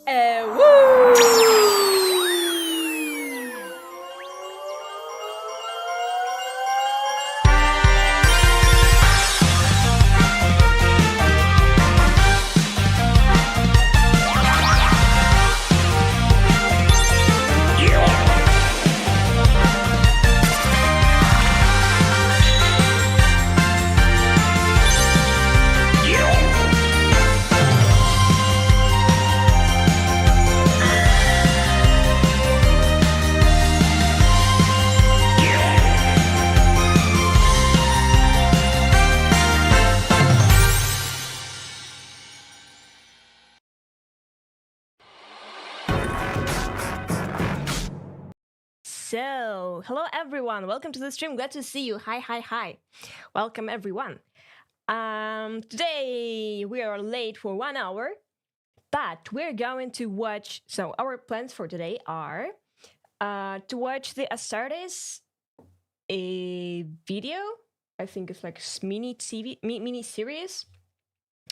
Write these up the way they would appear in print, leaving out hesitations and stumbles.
Woo! So, hello everyone, welcome to the stream, glad to see you. Hi. Welcome everyone. Today we are late for 1 hour, but we're going to watch, so our plans for today are to watch the Astartes a video. I think it's like mini series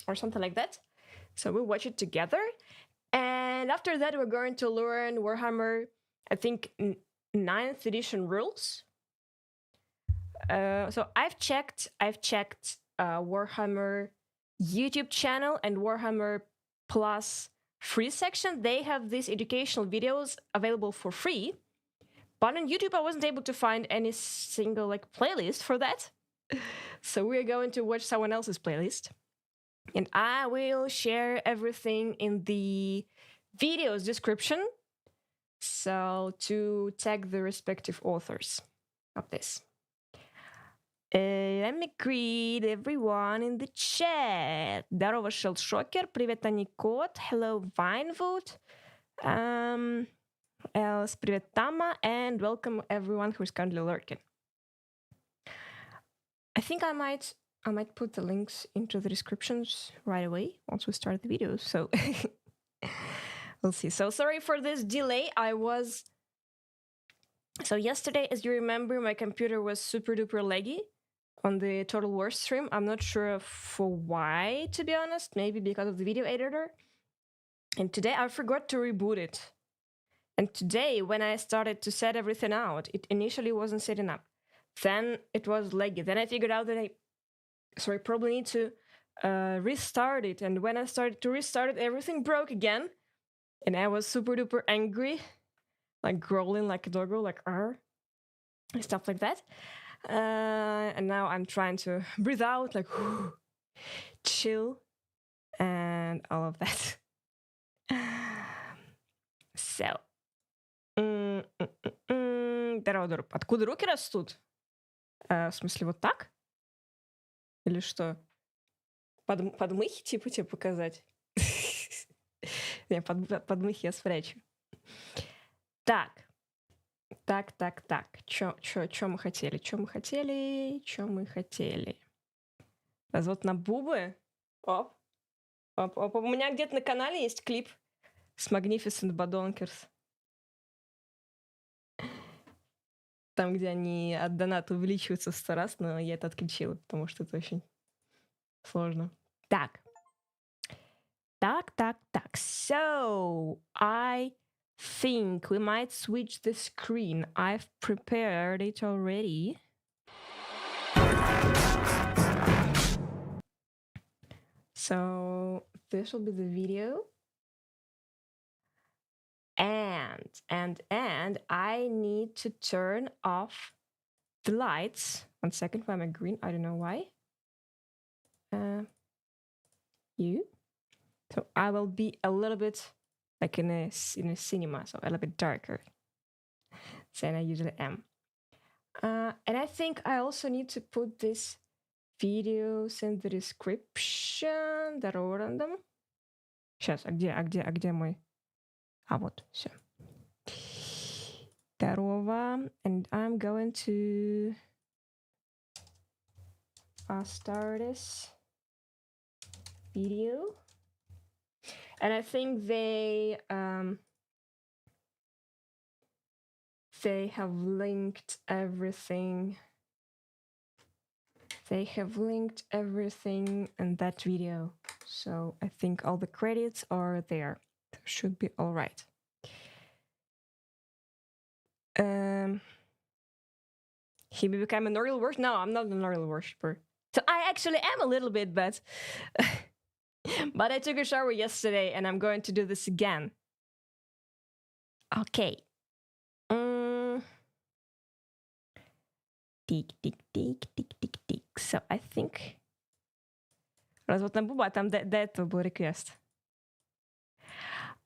or something like that. So we'll watch it together. And after that, we're going to learn Warhammer, I think, 9th edition rules. So I've checked Warhammer YouTube channel and Warhammer Plus free section. They have these educational videos available for free, but on YouTube I wasn't able to find any single like playlist for that. So we're going to watch someone else's playlist, and I will share everything in the video's description. So to tag the respective authors of this. Let me greet everyone in the chat. Здорово, Shellshocker. Привет, Аникот. Hello, Vinewood. Else, привет, Tama. And welcome everyone who's currently lurking. I think I might put the links into the descriptions right away once we start the video. So we'll see. So sorry for this delay. So yesterday, as you remember, my computer was super duper laggy on the Total War stream. I'm not sure for why, to be honest. Maybe because of the video editor. And today I forgot to reboot it. And today, when I started to set everything out, it initially wasn't setting up. Then it was laggy. Then I figured out that I probably need to restart it. And when I started to restart it, everything broke again. And I was super duper angry, like growling like a doggo, like and stuff like that. And now I'm trying to breathe out, like chill, and all of that. So, здорово. Откуда руки растут? В смысле, вот так? Или что? Подмыхи, типа, тебе показать? Не, подмыхи я спрячу. Так. Чё мы хотели? Развод на бубы? Оп. У меня где-то на канале есть клип с Magnificent Badonkers. Там, где они от доната увеличиваются в 100 раз, но я это отключила, потому что это очень сложно. Так. So, I think we might switch the screen. I've prepared it already. So, this will be the video. And I need to turn off the lights. 1 second, why am I green? I don't know why. So I will be a little bit like in a cinema, so a little bit darker than I usually am. And I think I also need to put these videos in the description. Здорово, рандом. Сейчас, а где мой? Вот, все. Здорово. And I'm going to start this video. And I think they have linked everything. They have linked everything in that video. So I think all the credits are there. Should be all right. He became an Oriel worshiper? No, I'm not an Oriel worshiper. So I actually am a little bit, but but I took a shower yesterday and I'm going to do this again. Okay. Tick, tick, tick, tick, tick, tick. So I think... Rozhodnem tam that to byl request.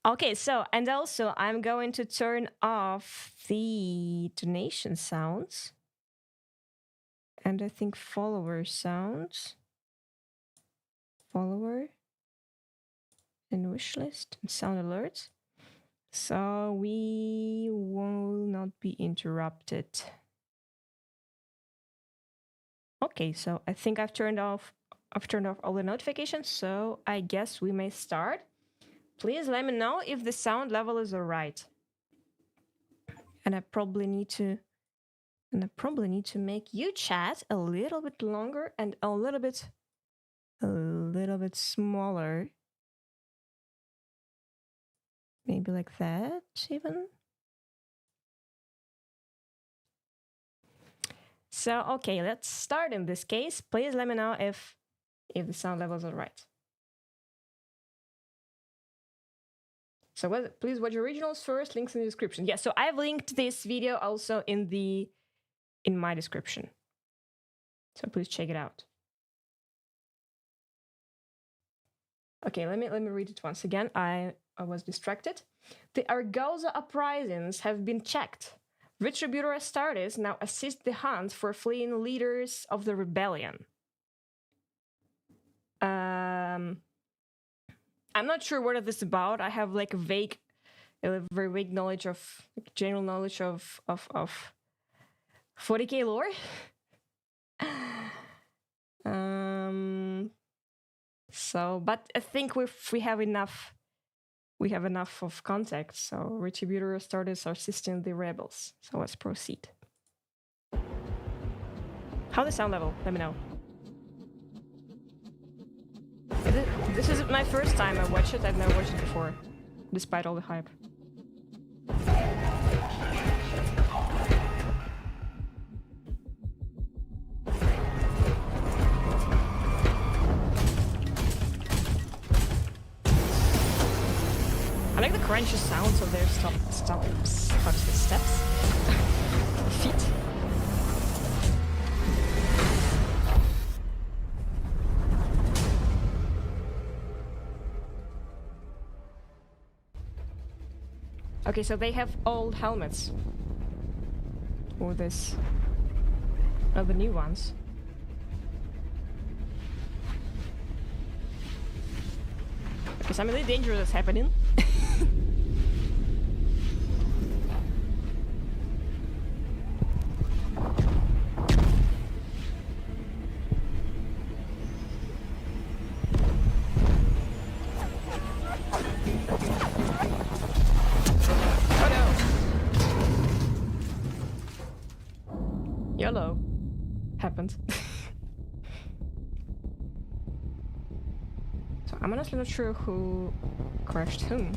Okay, so, and also I'm going to turn off the donation sounds. And I think follower sounds. Follower. And wishlist and sound alerts. So we will not be interrupted. Okay, so I think I've turned off all the notifications, so I guess we may start. Please let me know if the sound level is alright. And I probably need to make you chat a little bit longer and a little bit smaller. Maybe like that even. So okay, let's start in this case. Please let me know if the sound level is alright. So please watch originals first, links in the description. Yeah, so I've linked this video also in my description. So please check it out. Okay, let me read it once again. I was distracted. The Argoza uprisings have been checked. VTuber Astartes now assist the hunt for fleeing leaders of the rebellion. I'm not sure what it is about. I have like a very vague knowledge of, like, general knowledge of 40k lore. So, but I think we have enough of context. So VTuber Astartes are assisting the rebels. So let's proceed. How the sound level? Let me know. This is my first time I watch it. I've never watched it before, despite all the hype. I like the crunchy sounds of their steps. Feet. Okay, so they have old helmets. Or this. Oh, the new ones. Okay, something really dangerous is happening. YOLO. Happened. So I'm honestly not sure who crashed whom.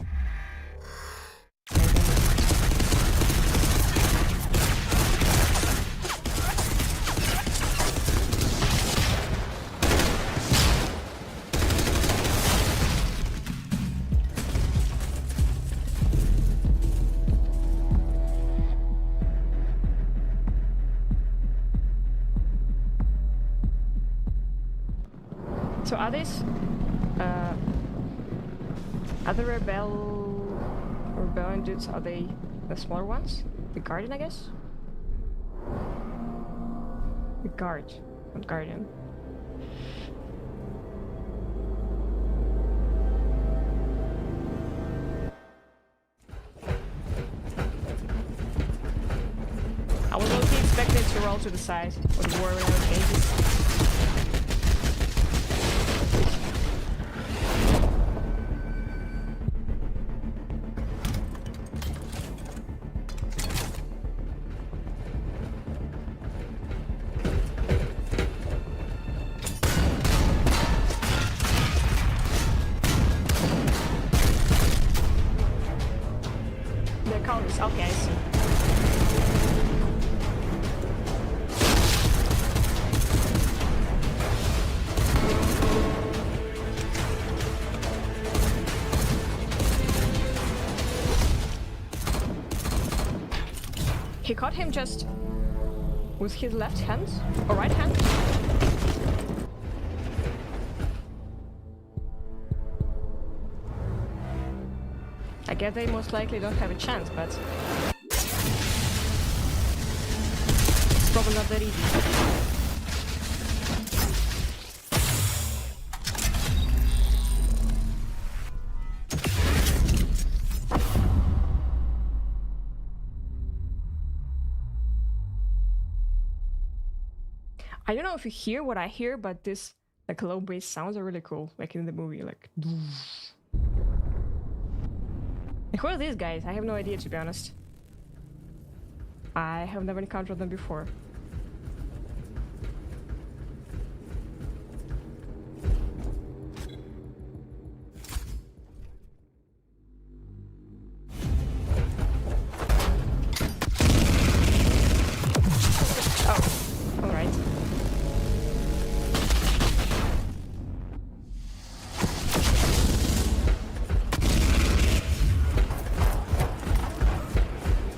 So are these other rebellion dudes? Are they the smaller ones? The Guardian, I guess? The Guard, not Guardian. I was also expecting to roll to the side or the war whenever it changes. call this? Okay, I see. He caught him just with his left hand or right hand. I guess they most likely don't have a chance, but it's probably not that easy. I don't know if you hear what I hear, but this like low bass sounds are really cool, like in the movie, like. Who are these guys? I have no idea, to be honest. I have never encountered them before. Oh, all right.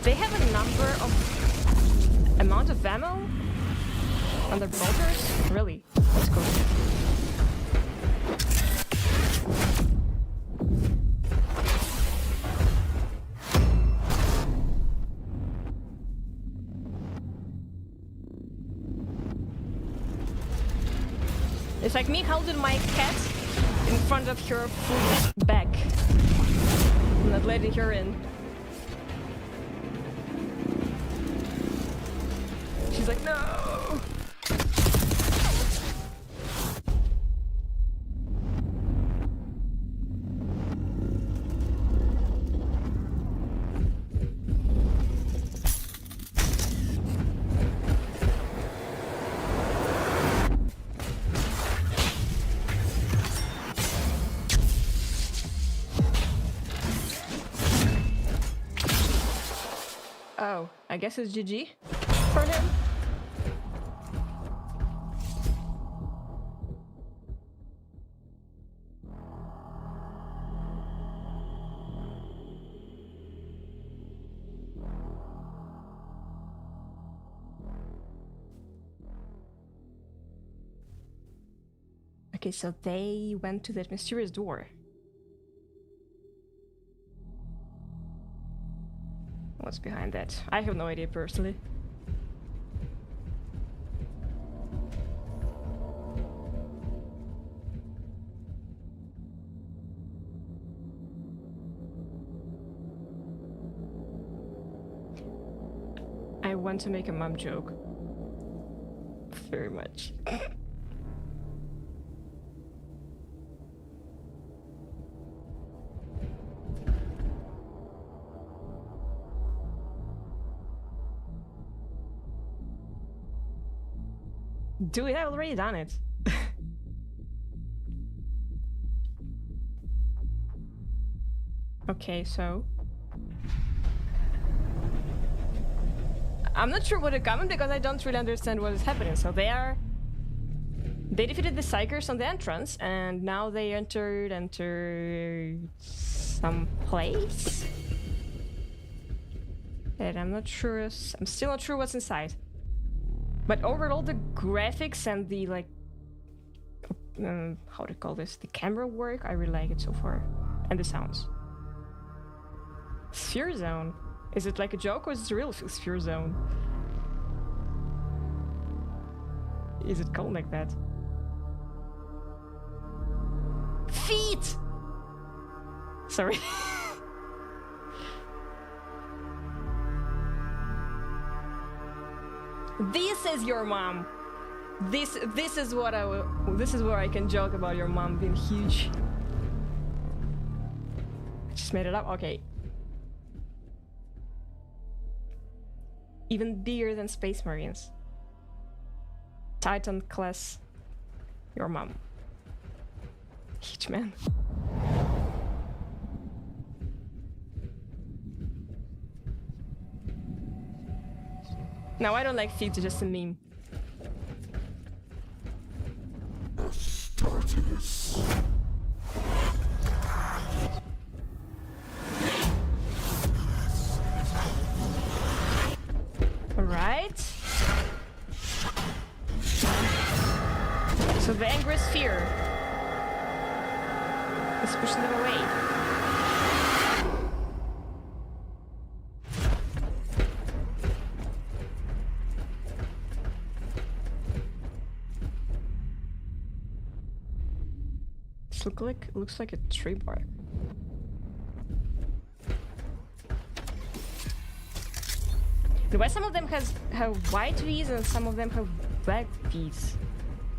They have a number of amount of ammo on their bolters? Really? That's cool. It's like me holding my cat in front of her food bag. I'm not letting her in. She's like, no! Oh, I guess it's GG for him. Okay, so they went to that mysterious door. What's behind that? I have no idea personally. I want to make a mom joke. Very much. Dude, I've already done it. Okay, so I'm not sure what to comment because I don't really understand what is happening. So they defeated the Psychers on the entrance, and now they entered some place. And I'm still not sure what's inside. But overall, the graphics and the, like, how to call this, the camera work, I really like it so far. And the sounds. Sphere Zone. Is it like a joke or is it a real Sphere Zone? Is it called like that? Feet! Sorry. This is your mom. This is what this is where I can joke about your mom being huge. I just made it up. Okay. Even bigger than Space Marines. Titan class. Your mom. Huge man. No, I don't like feet, it's just a meme. Astartes. Alright. So the angry sphere is pushing them away. This looks like a tree bark. Why some of them have white V's and some of them have black V's?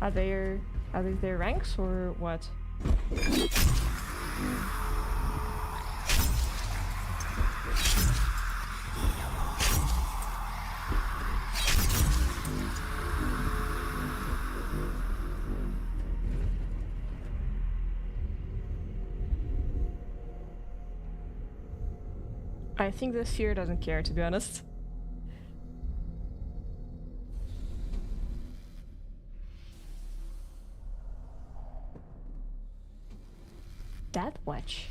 Are these their ranks or what? I think the sphere doesn't care, to be honest. Death Watch.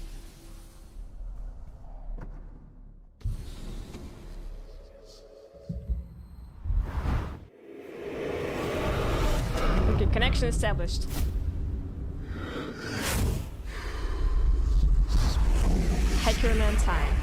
Okay, connection established. Hackerman time.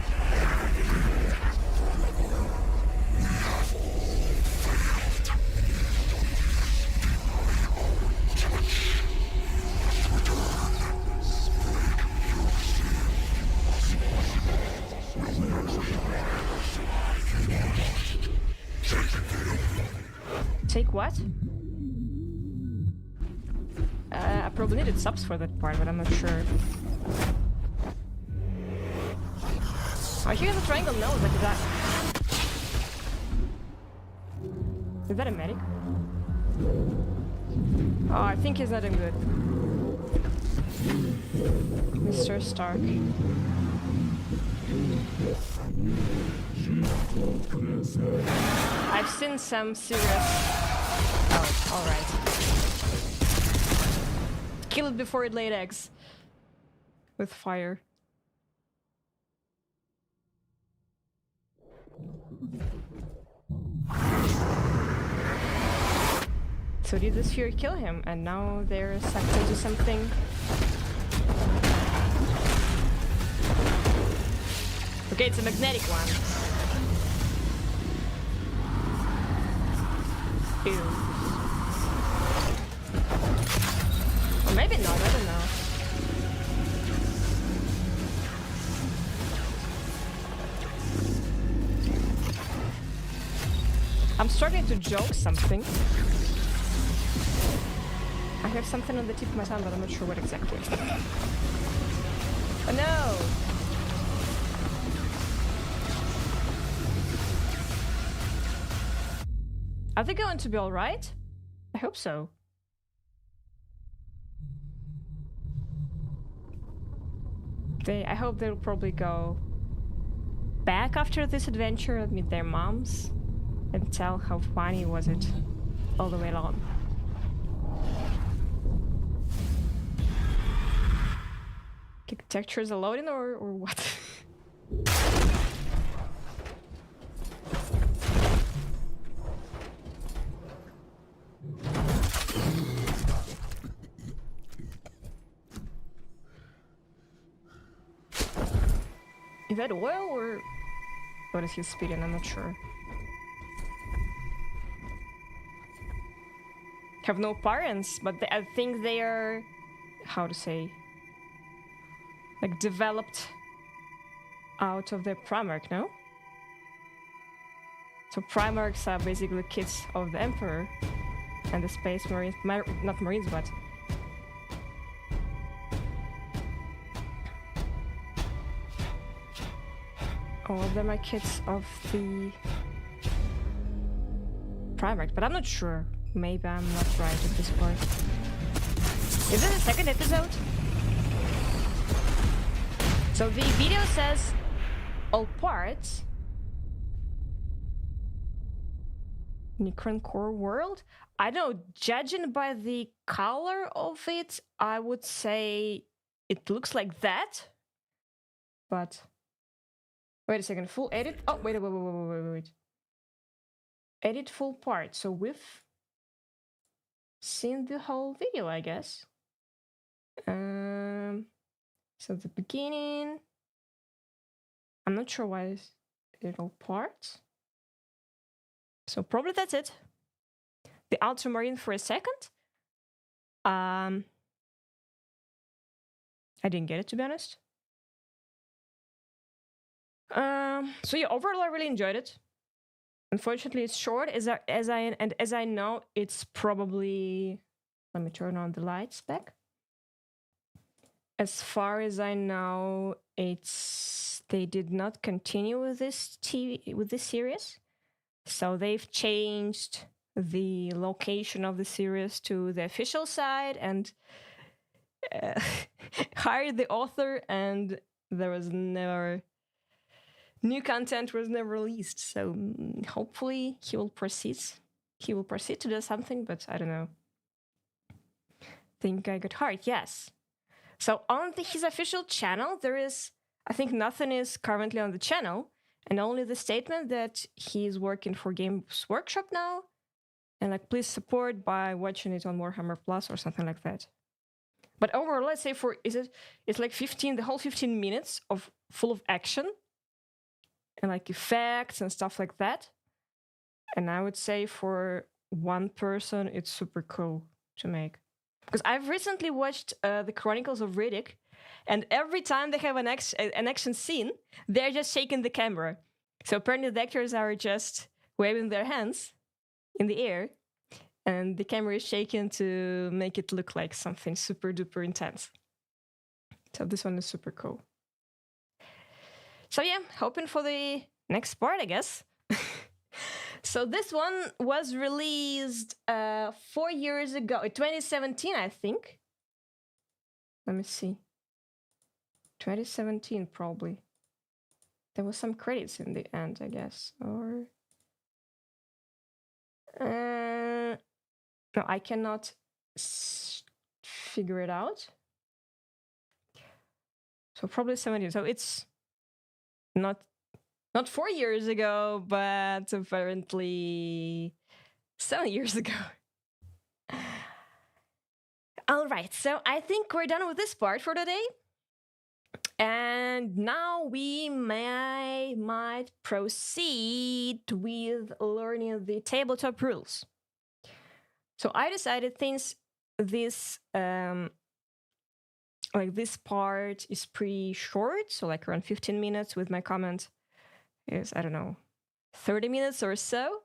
Take what? I probably needed subs for that part, but I'm not sure. Oh, here's a triangle nose like that. Is that a medic? Oh, I think he's not doing good. Mr. Stark. I've seen some serious... Oh, alright. Kill it before it laid eggs. With fire. So did the sphere kill him? And now they're sucked into something. Okay, it's a magnetic one. Ew. Or maybe not, I don't know. I'm starting to joke something. I have something on the tip of my tongue, but I'm not sure what exactly. Oh no! Are they going to be alright? I hope so. I hope they'll probably go back after this adventure and meet their moms and tell how funny was it all the way along. Textures are loading or what? Is that oil or what is he speeding? I'm not sure. Have no parents, but I think they are, how to say, like developed out of the Primarch, no? So Primarchs are basically kids of the Emperor and the Space Marines, not Marines, but all of them are kids of the Primarch, but I'm not sure. Maybe I'm not right at this point. Is it the second episode? So the video says all parts. Necron Core world. I don't know, judging by the color of it, I would say it looks like that. But wait a second, full edit. Oh, wait. Edit full part. So we've seen the whole video, I guess. So the beginning. I'm not sure why it all parts. So probably that's it. The ultramarine for a second. I didn't get it, to be honest. So yeah, overall I really enjoyed it. Unfortunately, it's short. As I know, it's probably. Let me turn on the lights back. As far as I know, they did not continue with this series, so they've changed the location of the series to the official side and hired the author, and there was never new content was never released. So hopefully he will proceed to do something, but I don't know. Think I got hard. Yes. So on his official channel, there is, I think nothing is currently on the channel, and only the statement that he's working for Games Workshop now, and like please support by watching it on Warhammer Plus or something like that. But overall, let's say it's like 15, the whole 15 minutes of full of action and like effects and stuff like that. And I would say for one person, it's super cool to make. Because I've recently watched the Chronicles of Riddick, and every time they have an action scene, they're just shaking the camera. So apparently the actors are just waving their hands in the air, and the camera is shaking to make it look like something super duper intense. So this one is super cool. So yeah, hoping for the next part, I guess. So this one was released 4 years ago, 2017, I think. Let me see. 2017, probably. There was some credits in the end, I guess. Or... no, I cannot figure it out. So probably 17. So it's not 4 years ago, but apparently 7 years ago. All right, so I think we're done with this part for today. And now we might proceed with learning the tabletop rules. So I decided since this this part is pretty short, so like around 15 minutes with my comment is, I don't know, 30 minutes or so.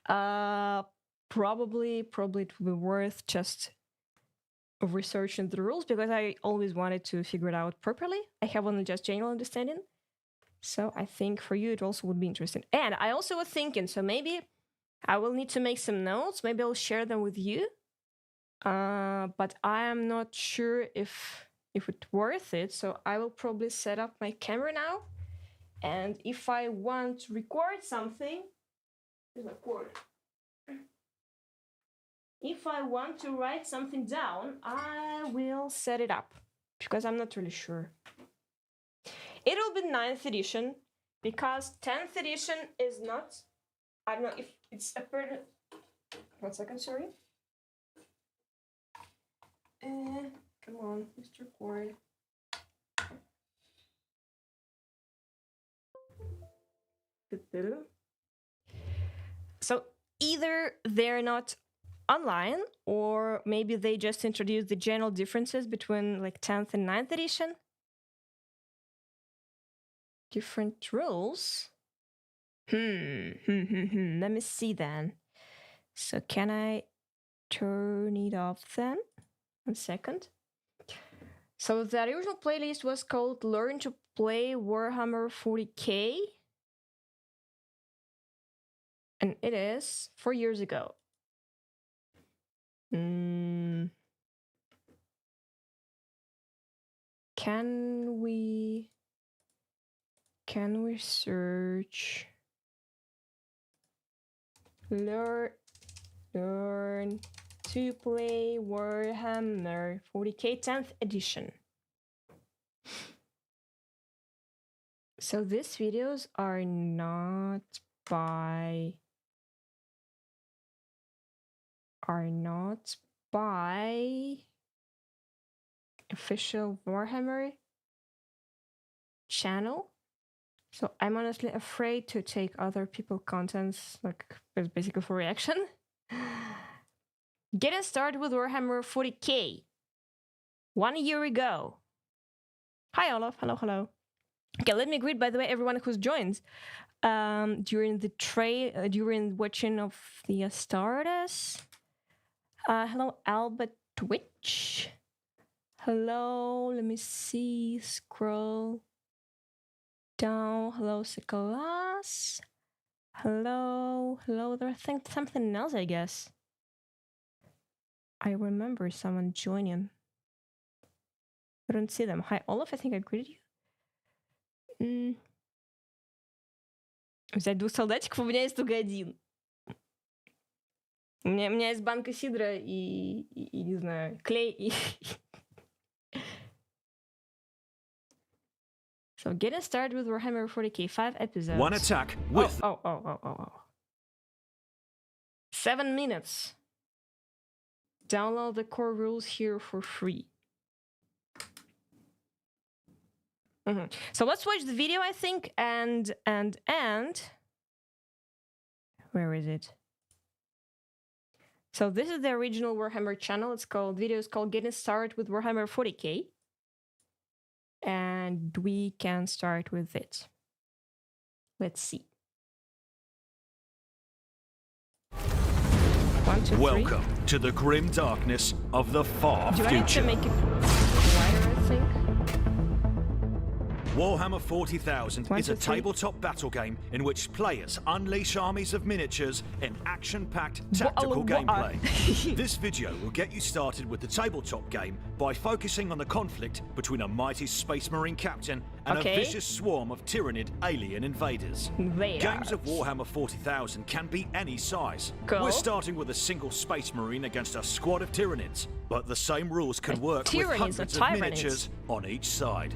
Probably it would be worth just researching the rules, because I always wanted to figure it out properly. I have only just general understanding. So I think for you it also would be interesting. And I also was thinking, so maybe I will need to make some notes. Maybe I'll share them with you. But I am not sure if it's worth it. So I will probably set up my camera now. And if I want to record something, here's my cord. If I want to write something down, I will set it up, because I'm not really sure. It will be 9th edition, because 10th edition is not, I don't know if it's a per... 1 second, sorry. Come on, Mr. Cord. So either they're not online, or maybe they just introduced the general differences between like 10th and 9th edition. Different rules. Let me see then. So can I turn it off then? 1 second. So the original playlist was called Learn to Play Warhammer 40K. And it is 4 years ago. Can we search Learn to play Warhammer 40k 10th edition. So these videos are not by official Warhammer channel. So I'm honestly afraid to take other people's contents, like basically for reaction. Getting started with Warhammer 40k. 1 year ago. Hi Olaf, hello. Okay, let me greet, by the way, everyone who's joined during watching of the Astartes. Hello, Albert Twitch. Hello, let me see, scroll down. Hello, Sikolas. Hello, there I think something else, I guess. I remember someone joining. I don't see them. Hi, Olaf, I think I greeted you. Взять 2 солдатиков, у меня есть только 1. У меня есть банка сидра и не знаю, клей и... So getting started with Warhammer 40k, 5 episodes. One attack with... Oh. 7 minutes. Download the core rules here for free. So let's watch the video, I think, and... Where is it? So this is the original Warhammer channel. Video is called Getting Started with Warhammer 40k. And we can start with it. Let's see. 1, 2, 3. Welcome to the grim darkness of the far future. Do I need to make it wider, I think? Warhammer 40,000 is a tabletop battle game in which players unleash armies of miniatures in action-packed tactical gameplay. This video will get you started with the tabletop game by focusing on the conflict between a mighty Space Marine captain and a vicious swarm of tyrannid alien invaders. Games of Warhammer 40,000 can be any size. Cool. We're starting with a single Space Marine against a squad of tyrannids, but the same rules can work with hundreds of miniatures on each side.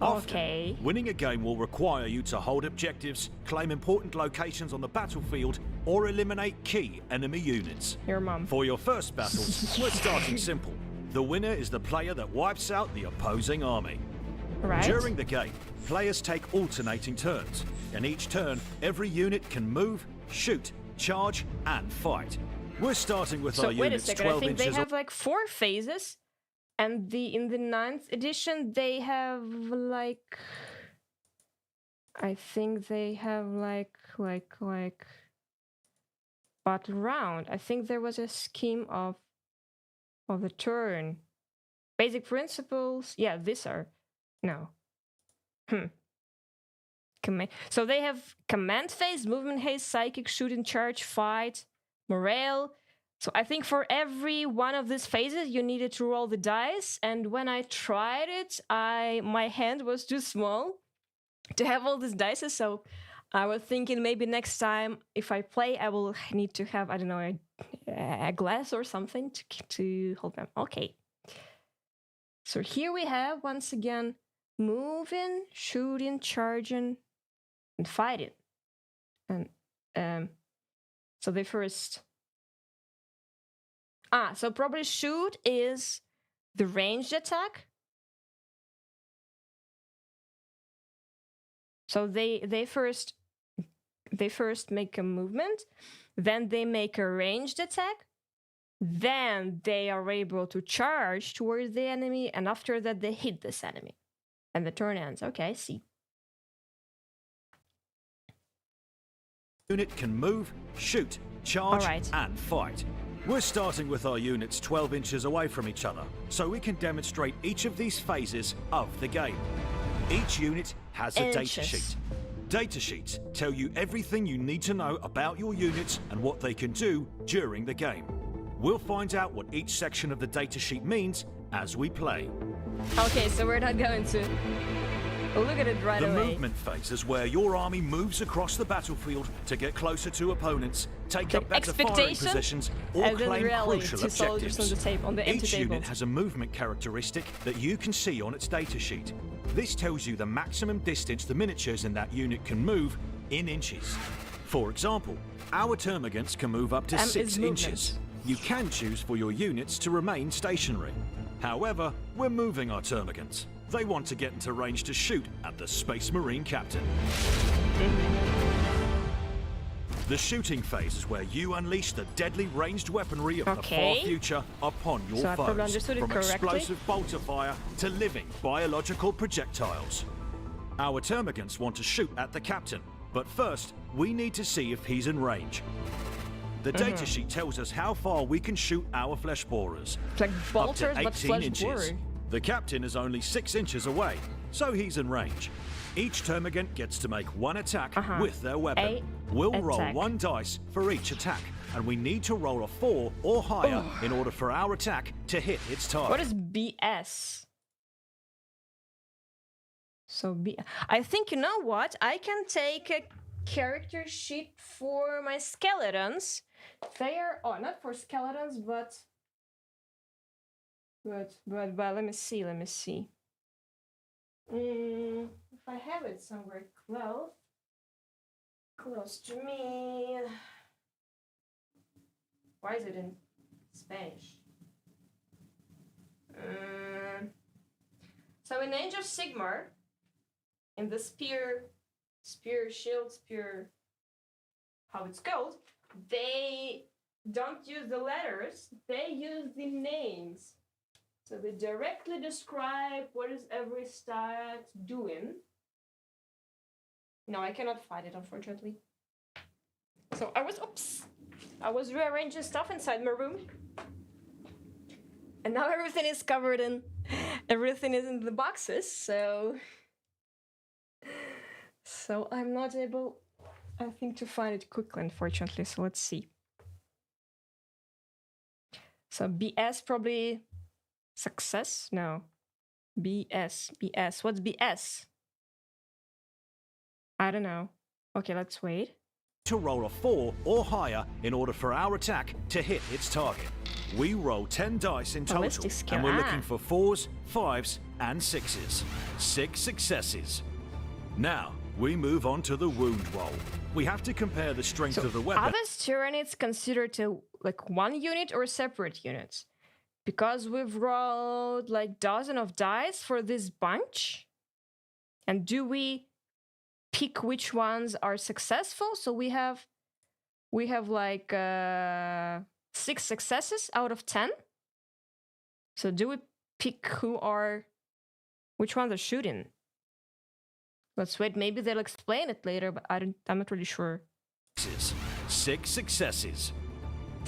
Often, winning a game will require you to hold objectives, claim important locations on the battlefield, or eliminate key enemy units. Your mom. For your first battles, we're starting simple. The winner is the player that wipes out the opposing army. Right. During the game, players take alternating turns. In each turn, every unit can move, shoot, charge, and fight. We're starting with our units 12 inches... I think they have like 4 phases. And in the 9th edition, they have like... I think they have like battle round. I think there was a scheme of the turn. Basic principles. Yeah, these are... No. So they have command phase, movement haste, psychic, shooting, charge, fight, morale. So I think for every one of these phases, you needed to roll the dice. And when I tried it, my hand was too small to have all these dice. So I was thinking maybe next time, if I play, I will need to have, I don't know, a glass or something to hold them. Okay. So here we have, once again, moving, shooting, charging, and fighting. And so they first... so probably shoot is the ranged attack. So they first make a movement, then they make a ranged attack, then they are able to charge towards the enemy, and after that they hit this enemy. And the turn ends. Okay, I see. Unit can move, shoot, charge, and fight. We're starting with our units 12 inches away from each other, so we can demonstrate each of these phases of the game. Each unit has a data sheet. Data sheets tell you everything you need to know about your units and what they can do during the game. We'll find out what each section of the data sheet means as we play. Okay, so we're not going to Look at it right The away. movement phase is where your army moves across the battlefield to get closer to opponents, take up better firing positions, or claim crucial objectives. Each unit has a movement characteristic that you can see on its datasheet. This tells you the maximum distance the miniatures in that unit can move in inches. For example, our termagants can move up to 6 inches. You can choose for your units to remain stationary. However, we're moving our termagants. They want to get into range to shoot at the Space Marine captain. The shooting phase is where you unleash the deadly ranged weaponry of the far future upon your foes, from explosive bolter fire to living biological projectiles. Our termagants want to shoot at the captain, but first we need to see if he's in range. The datasheet tells us how far we can shoot our flesh borers. It's like bolters, up to 18 but flesh inches. borer. The captain is only 6 inches away, so he's in range. Each termagant gets to make one attack with their weapon. We'll roll 1 dice for each attack, and we need to roll a 4 or higher in order for our attack to hit its target. What is BS? So I think, you know what? I can take a character sheet for my skeletons. They are, not for skeletons, but let me see. If I have it somewhere close to me. Why is it in Spanish? So in Age of Sigmar, in the spear, shield, how it's called, they don't use the letters, they use the names. So they directly describe what is every stat doing. No, I cannot find it, unfortunately. So I was rearranging stuff inside my room. And now everything is covered in, everything is in the boxes, so I'm not able, I think, to find it quickly, unfortunately, so let's see. So BS probably success? No. BS. What's BS? I don't know. Okay, let's wait. To roll a 4 or higher in order for our attack to hit its target. We roll 10 dice in total, and we're looking for 4s, 5s, and 6s. 6 successes. Now, we move on to the wound roll. We have to compare the strength of the weapon. Are these Tyranids considered like one unit or separate units? Because we've rolled like dozen of dice for this bunch. And do we pick which ones are successful? So we have like 6 successes out of 10. So do we pick which ones are shooting? Let's wait, maybe they'll explain it later, but I'm not really sure. 6 successes.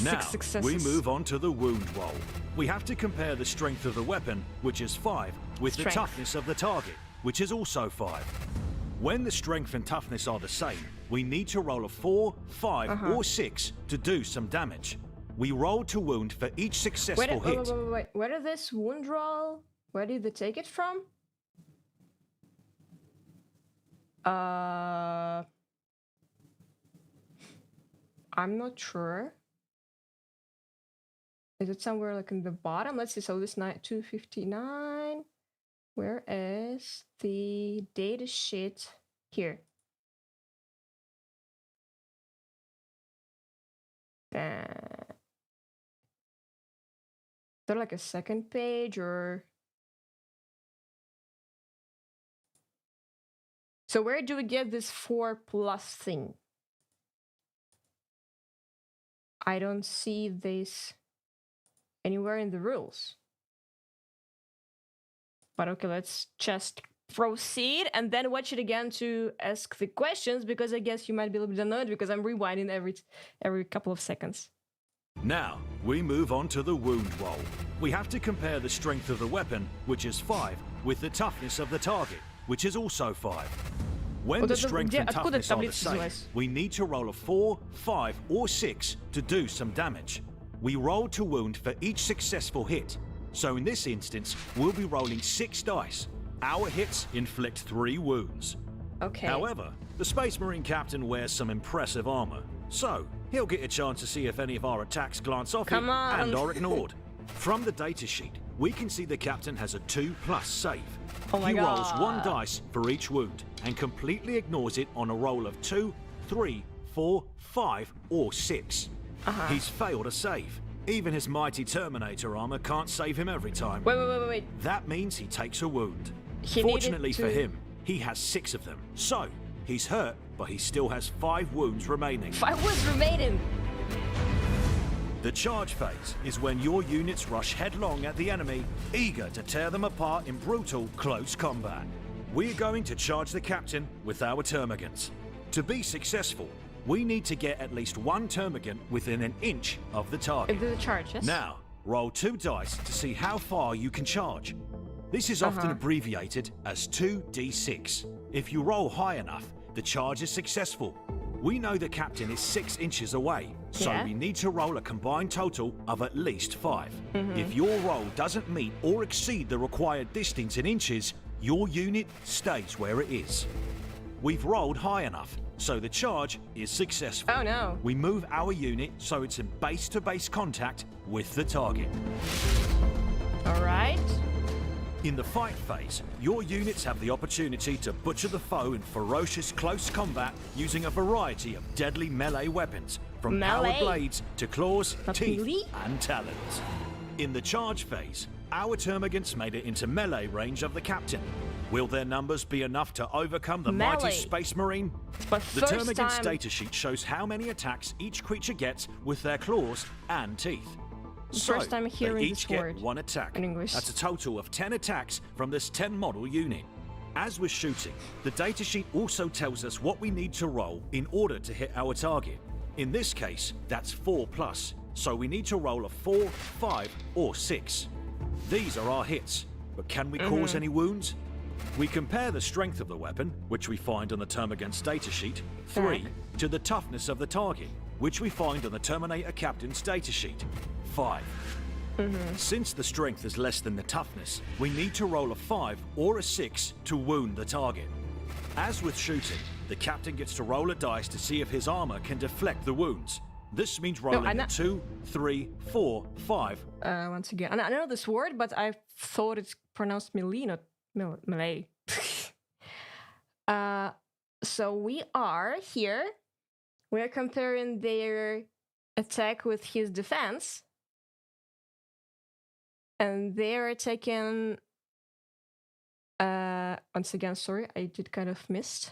Now, we move on to the wound roll. We have to compare the strength of the weapon, which is 5, with the toughness of the target, which is also 5. When the strength and toughness are the same, we need to roll a 4, 5, or 6 to do some damage. We roll to wound for each successful hit. Wait. Where did this wound roll? Where did they take it from? I'm not sure. Is it somewhere like in the bottom? Let's see. So this 259. Where is the data sheet? Here. Is there like a second page or? So where do we get this 4+ thing? I don't see this anywhere in the rules. But okay, let's just proceed and then watch it again to ask the questions, because I guess you might be a little bit annoyed because I'm rewinding every couple of seconds. Now, we move on to the wound roll. We have to compare the strength of the weapon, which is 5, with the toughness of the target, which is also 5. When the strength and toughness are the same, we need to roll a 4, 5, or 6 to do some damage. We roll to wound for each successful hit. So in this instance, we'll be rolling 6 dice. Our hits inflict 3 wounds. Okay. However, the Space Marine captain wears some impressive armor, so he'll get a chance to see if any of our attacks glance off him and are ignored. From the datasheet, we can see the captain has a 2+ save. Oh my he God. rolls 1 dice for each wound and completely ignores it on a roll of 2, 3, 4, 5, or 6. He's failed a save. Even his mighty Terminator armor can't save him every time. Wait. That means he takes a wound. He Fortunately for needed to- him, he has 6 of them. So, he's hurt, but he still has 5 wounds remaining. 5 wounds remaining. The charge phase is when your units rush headlong at the enemy, eager to tear them apart in brutal, close combat. We're going to charge the captain with our termagants. To be successful, we need to get at least 1 termagant within an inch of the target. Into the charge, yes? Now, roll 2 dice to see how far you can charge. This is often abbreviated as 2d6. If you roll high enough, the charge is successful. We know the captain is 6 inches away, so we need to roll a combined total of at least 5. If your roll doesn't meet or exceed the required distance in inches, your unit stays where it is. We've rolled high enough, so the charge is successful. Oh no. We move our unit so it's in base-to-base contact with the target. Alright. In the fight phase, your units have the opportunity to butcher the foe in ferocious close combat using a variety of deadly melee weapons, from powered blades to claws, teeth, and talons. In the charge phase, our termagants made it into melee range of the captain. Will their numbers be enough to overcome the mighty Space Marine? But the termagants datasheet shows how many attacks each creature gets with their claws and teeth. First time hearing they each this word get 1 attack. in English. That's a total of 10 attacks from this 10 model unit. As with shooting, the datasheet also tells us what we need to roll in order to hit our target. In this case, that's 4+, so we need to roll a 4, 5, or 6. These are our hits, but can we cause any wounds? We compare the strength of the weapon, which we find on the Termagant's datasheet, 3, to the toughness of the target, which we find on the Terminator Captain's datasheet, 5. Since the strength is less than the toughness, we need to roll a 5 or a 6 to wound the target. As with shooting, the captain gets to roll a dice to see if his armor can deflect the wounds. This means rolling a 2, 3, 4, 5. Once again, I know this word, but I thought it's pronounced melee, not melee. So we are here. We're comparing their attack with his defense. And they're taking... once again, sorry, I did kind of missed.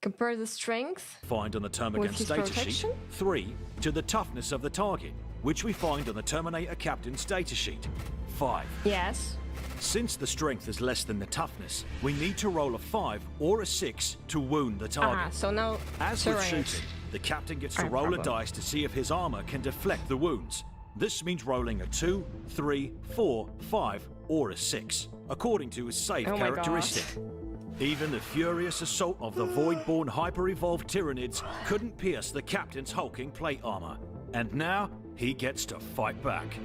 Compare the strength. Find on the Termagant's datasheet, 3 to the toughness of the target, which we find on the Terminator Captain's datasheet, 5. Yes. Since the strength is less than the toughness, we need to roll a 5 or a 6 to wound the target. So now, as with shooting, the captain gets to roll a dice to see if his armor can deflect the wounds. This means rolling a 2, 3, 4, 5, or a 6, according to his save characteristic. Even the furious assault of the void-born hyper-evolved Tyranids couldn't pierce the captain's hulking plate armor. And now, he gets to fight back.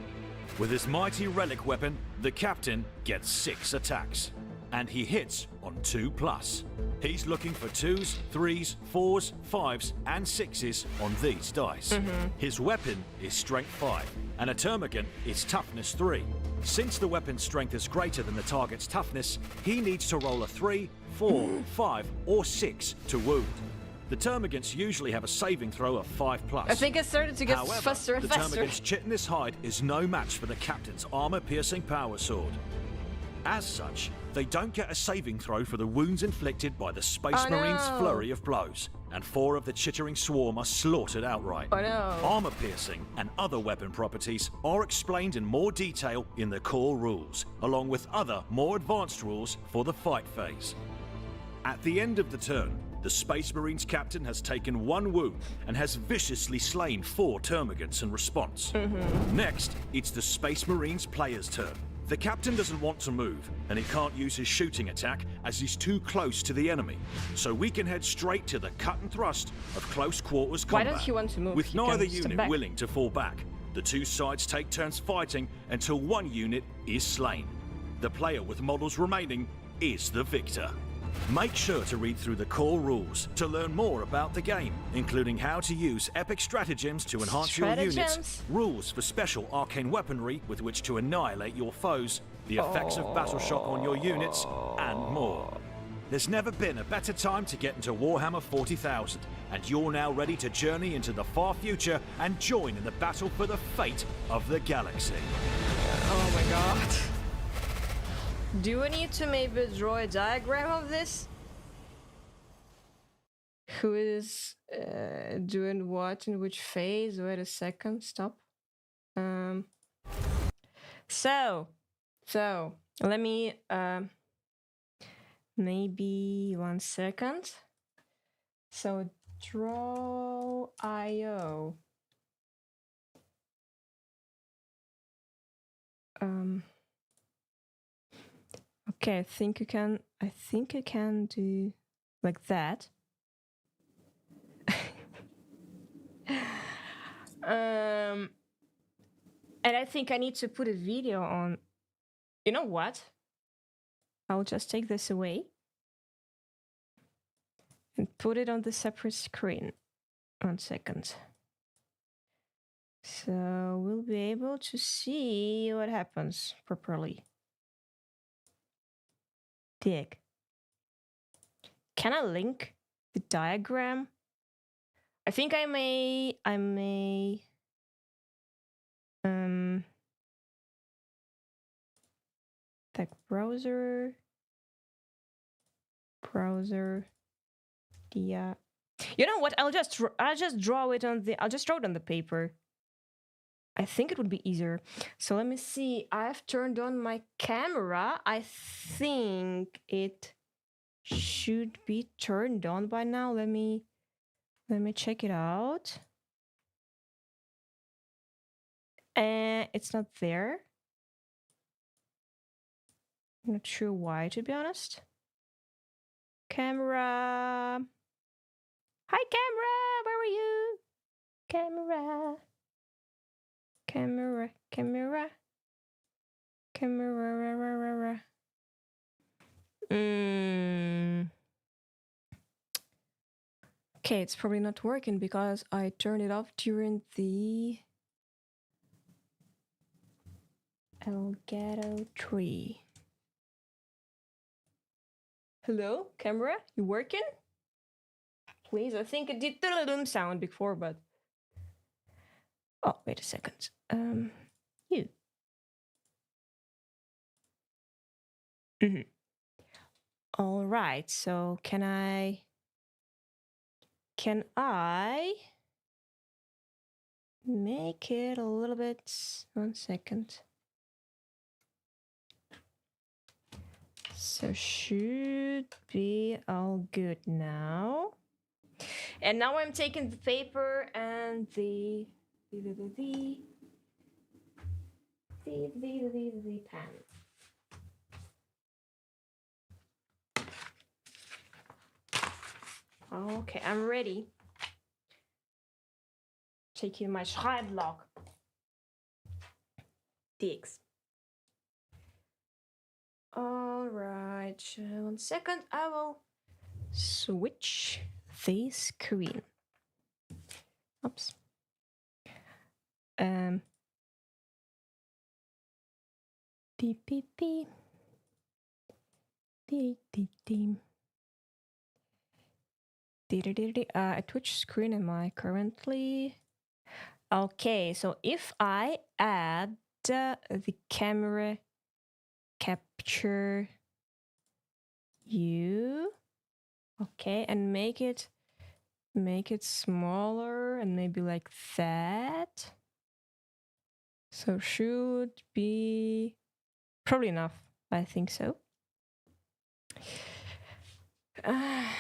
With his mighty relic weapon, the captain gets 6 attacks. And he hits on 2+. He's looking for 2s, 3s, 4s, 5s, and 6s on these dice. His weapon is strength 5, and a termagant is toughness 3. Since the weapon's strength is greater than the target's toughness, he needs to roll a 3, 4, 5, or 6 to wound. The termagants usually have a saving throw of 5+. I think it started to get However, faster and faster. The termagant's chitinous hide is no match for the captain's armor-piercing power sword. As such, they don't get a saving throw for the wounds inflicted by the Space Marine's flurry of blows, and 4 of the chittering swarm are slaughtered outright. Armor piercing and other weapon properties are explained in more detail in the core rules, along with other more advanced rules for the fight phase. At the end of the turn, the Space Marine's captain has taken 1 wound and has viciously slain 4 termagants in response. Next, it's the Space Marine's player's turn. The captain doesn't want to move, and he can't use his shooting attack as he's too close to the enemy. So we can head straight to the cut and thrust of close quarters combat. Why does he want to move? With neither unit willing to fall back, the 2 sides take turns fighting until 1 unit is slain. the player with models remaining is the victor. Make sure to read through the core rules to learn more about the game, including how to use epic stratagems to enhance your units, rules for special arcane weaponry with which to annihilate your foes, the effects of battle shock on your units, and more. There's never been a better time to get into Warhammer 40,000, and you're now ready to journey into the far future and join in the battle for the fate of the galaxy. Oh my god. Do I need to maybe draw a diagram of this? Who is doing what in which phase? Wait a second, stop. So let me maybe 1 second. So draw IO. Okay, I think I can do like that. And I think I need to put a video on. You know what? I'll just take this away and put it on the separate screen. 1 second. So we'll be able to see what happens properly. Dig. Can I link the diagram? I think I may like browser, yeah. You know what? I'll just draw it on the. I'll just draw it on the paper. I think it would be easier. So let me see. I've turned on my camera. I think it should be turned on by now. Let me check it out. It's not there. I'm not sure why, to be honest. Camera. Hi, camera. Where are you? Camera. Okay, it's probably not working because I turned it off during the Elgato tree. Hello, camera? You working? Please, I think it did the sound before, but... Oh, wait a second. You. All right, so can I make it a little bit... 1 second. So should be all good now. And now I'm taking the paper and the pen. Okay, I'm ready. Taking my Schreibblock. DX. All right, 1 second. I will switch the screen. Oops. Beep beep beep. Beep beep beep. At which screen am I currently? Okay, so if I add the camera capture you, okay, and make it smaller and maybe like that. So should be probably enough. I think so.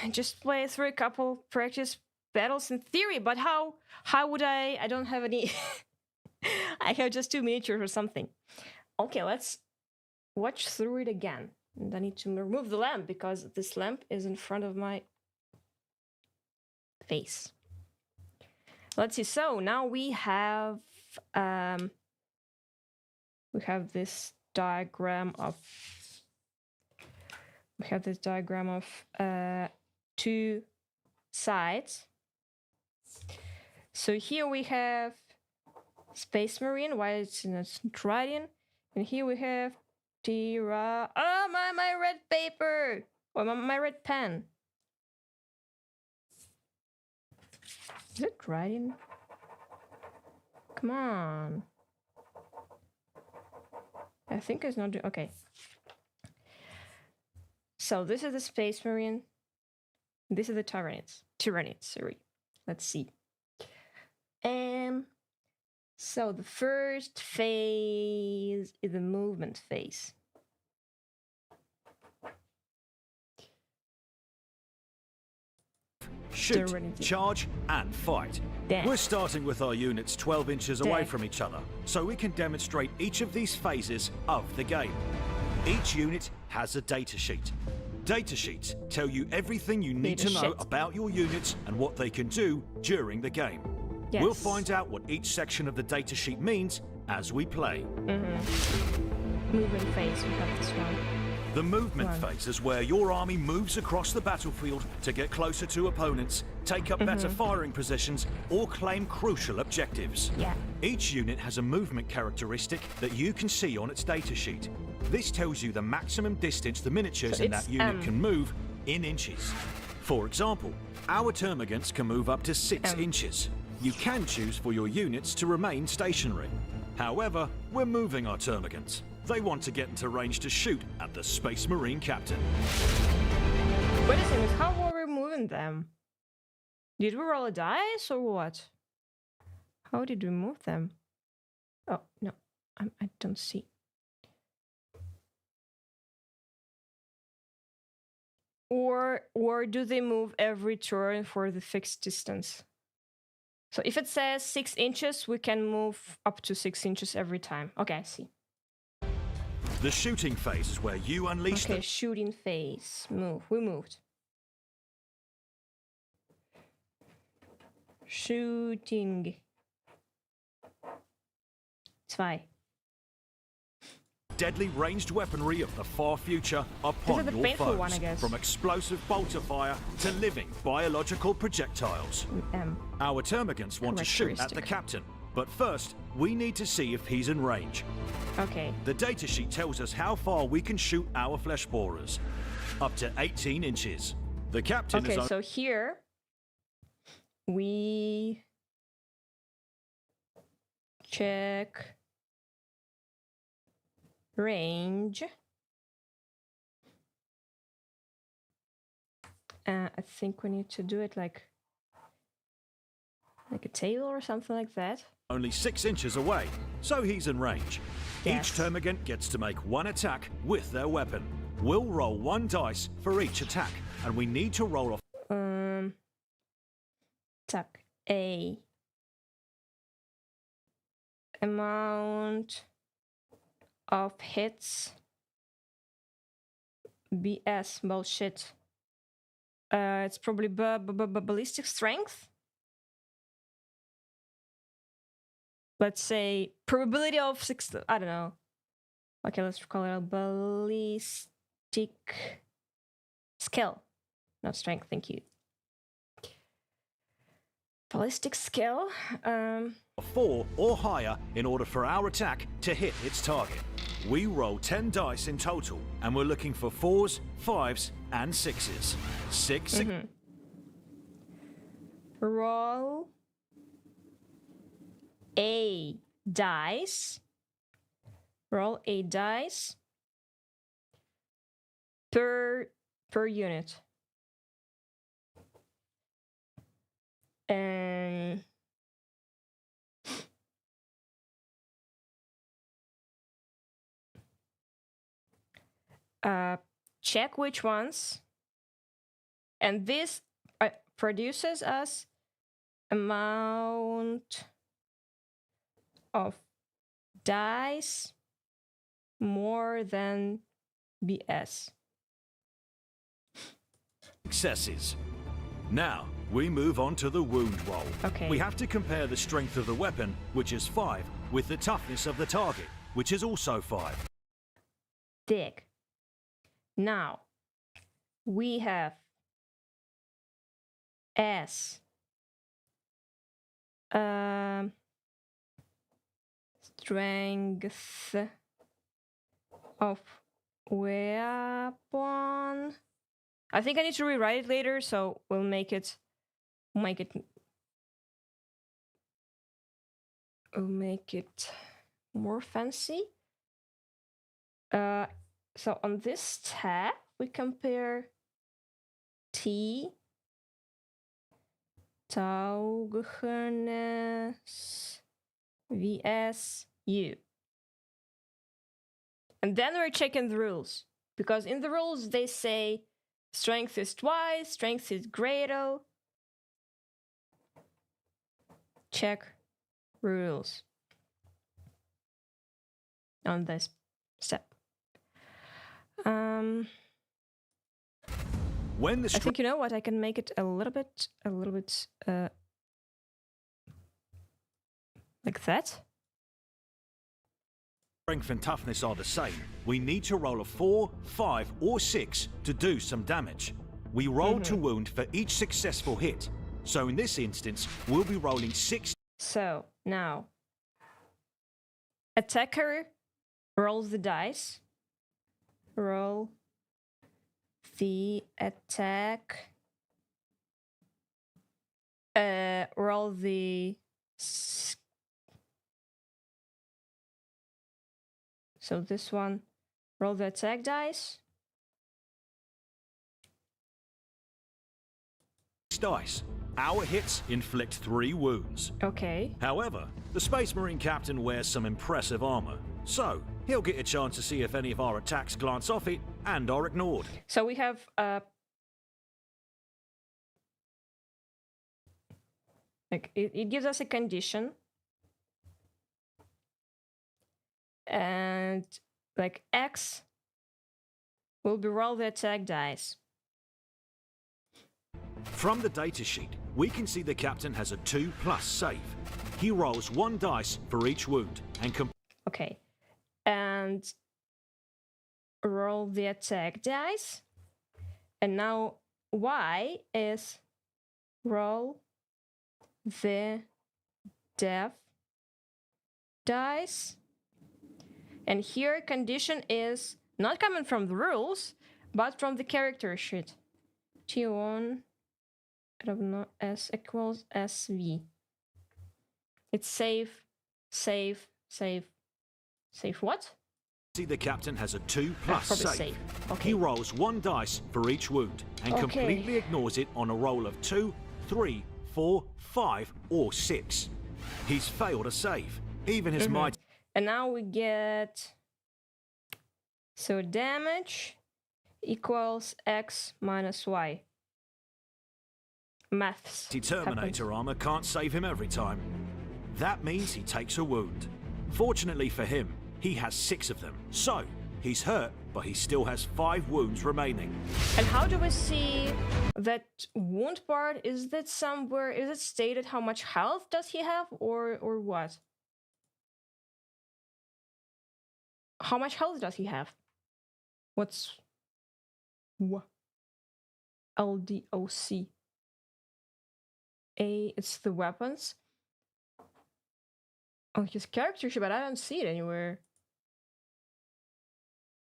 Just play through a couple practice battles in theory, but how would I don't have any. I have just 2 miniatures or something. Okay, let's watch through it again. And I need to remove the lamp because this lamp is in front of my face. Let's see. So now we have this diagram of two sides. So here we have Space Marine, why it's not writing, and here we have Tira. Oh, my red paper, or my red pen. Is it writing? Come on. I think it's not doing. Okay. So this is the Space Marine. This is the Tyranids. Sorry. Let's see. So the first phase is the movement phase. Shoot, charge, and fight. Damn. We're starting with our units 12 inches away from each other, so we can demonstrate each of these phases of the game. Each unit has a datasheet. Datasheets tell you everything you need to know about your units and what they can do during the game. Yes. We'll find out what each section of the datasheet means as we play. Movement phase, we have this one. The movement phase is where your army moves across the battlefield to get closer to opponents, take up better firing positions, or claim crucial objectives. Yeah. Each unit has a movement characteristic that you can see on its datasheet. This tells you the maximum distance the miniatures in that unit can move in inches. For example, our termagants can move up to 6 inches. You can choose for your units to remain stationary. However, we're moving our termagants. They want to get into range to shoot at the Space Marine captain. Wait a second, how were we moving them? Did we roll a dice or what? How did we move them? Oh, no, I don't see. Or do they move every turn for the fixed distance? So if it says 6 inches, we can move up to 6 inches every time. Okay, I see. The shooting phase is where you unleash Okay, shooting phase. Move. We moved. Shooting. 2. deadly ranged weaponry of the far future upon your foes, one, I guess. from explosive bolter fire to living biological projectiles. Our termagants want to shoot at the captain, but first, we need to see if he's in range. Okay. The datasheet tells us how far we can shoot our flesh borers, up to 18 inches. The captain is... Okay, so here we check range. I think we need to do it like a table or something like that. Only 6 inches away, so he's in range. Yes. Each termagant gets to make one attack with their weapon. We'll roll 1 dice for each attack, and we need to roll off... Attack A. Amount of hits. BS. Bullshit. It's probably ballistic strength. Let's say probability of 6. I don't know. Okay, let's call it a ballistic skill. Not strength, thank you. Ballistic skill. 4 or higher in order for our attack to hit its target. We roll 10 dice in total, and we're looking for 4s, 5s, and 6s. 6. Roll a dice. Roll a dice per unit. And check which ones, and this produces us amount of dice more than BS. Successes. Now, we move on to the wound roll. Okay. We have to compare the strength of the weapon, which is 5, with the toughness of the target, which is also 5. Dig. Now, we have S. Strength of weapon. I think I need to rewrite it later, so we'll make it we'll make it more fancy. So on this tab, we compare T, taugenis, vs U. And then we're checking the rules, because in the rules they say strength is twice, strength is greater. Check rules on this step. When the I think, you know what, I can make it a little bit like that. strength and toughness are the same, we need to roll a 4, 5, or 6 to do some damage. We roll to wound for each successful hit. So in this instance, we'll be rolling 6. So now, attacker rolls the dice. Roll the attack. Roll the. So this one, roll the attack dice. Dice. Our hits inflict 3 wounds. Okay. However, the Space Marine Captain wears some impressive armor, so he'll get a chance to see if any of our attacks glance off it and are ignored. So we have like it gives us a condition, and like X will be roll the attack dice. From the datasheet, we can see the Captain has a 2+ save. He rolls 1 dice for each wound and okay, and roll the attack dice. And now Y is roll the death dice. And here condition is not coming from the rules, but from the character sheet. T1, I don't know, S equals SV. It's save what? see the Captain has a 2+ save. Okay. He rolls 1 dice for each wound and completely ignores it on a roll of 2, 3, 4, 5, or 6. He's failed a save. Even his might. And now we get, so damage equals X minus Y. Maths. Terminator armor can't save him every time. That means he takes a wound. Fortunately for him, he has 6 of them. So, he's hurt, but he still has 5 wounds remaining. And how do we see that wound part? Is that somewhere, is it stated how much health does he have, or what? How much health does he have? What's LDOC? A, it's the weapons. Oh, his character sheet, but I don't see it anywhere.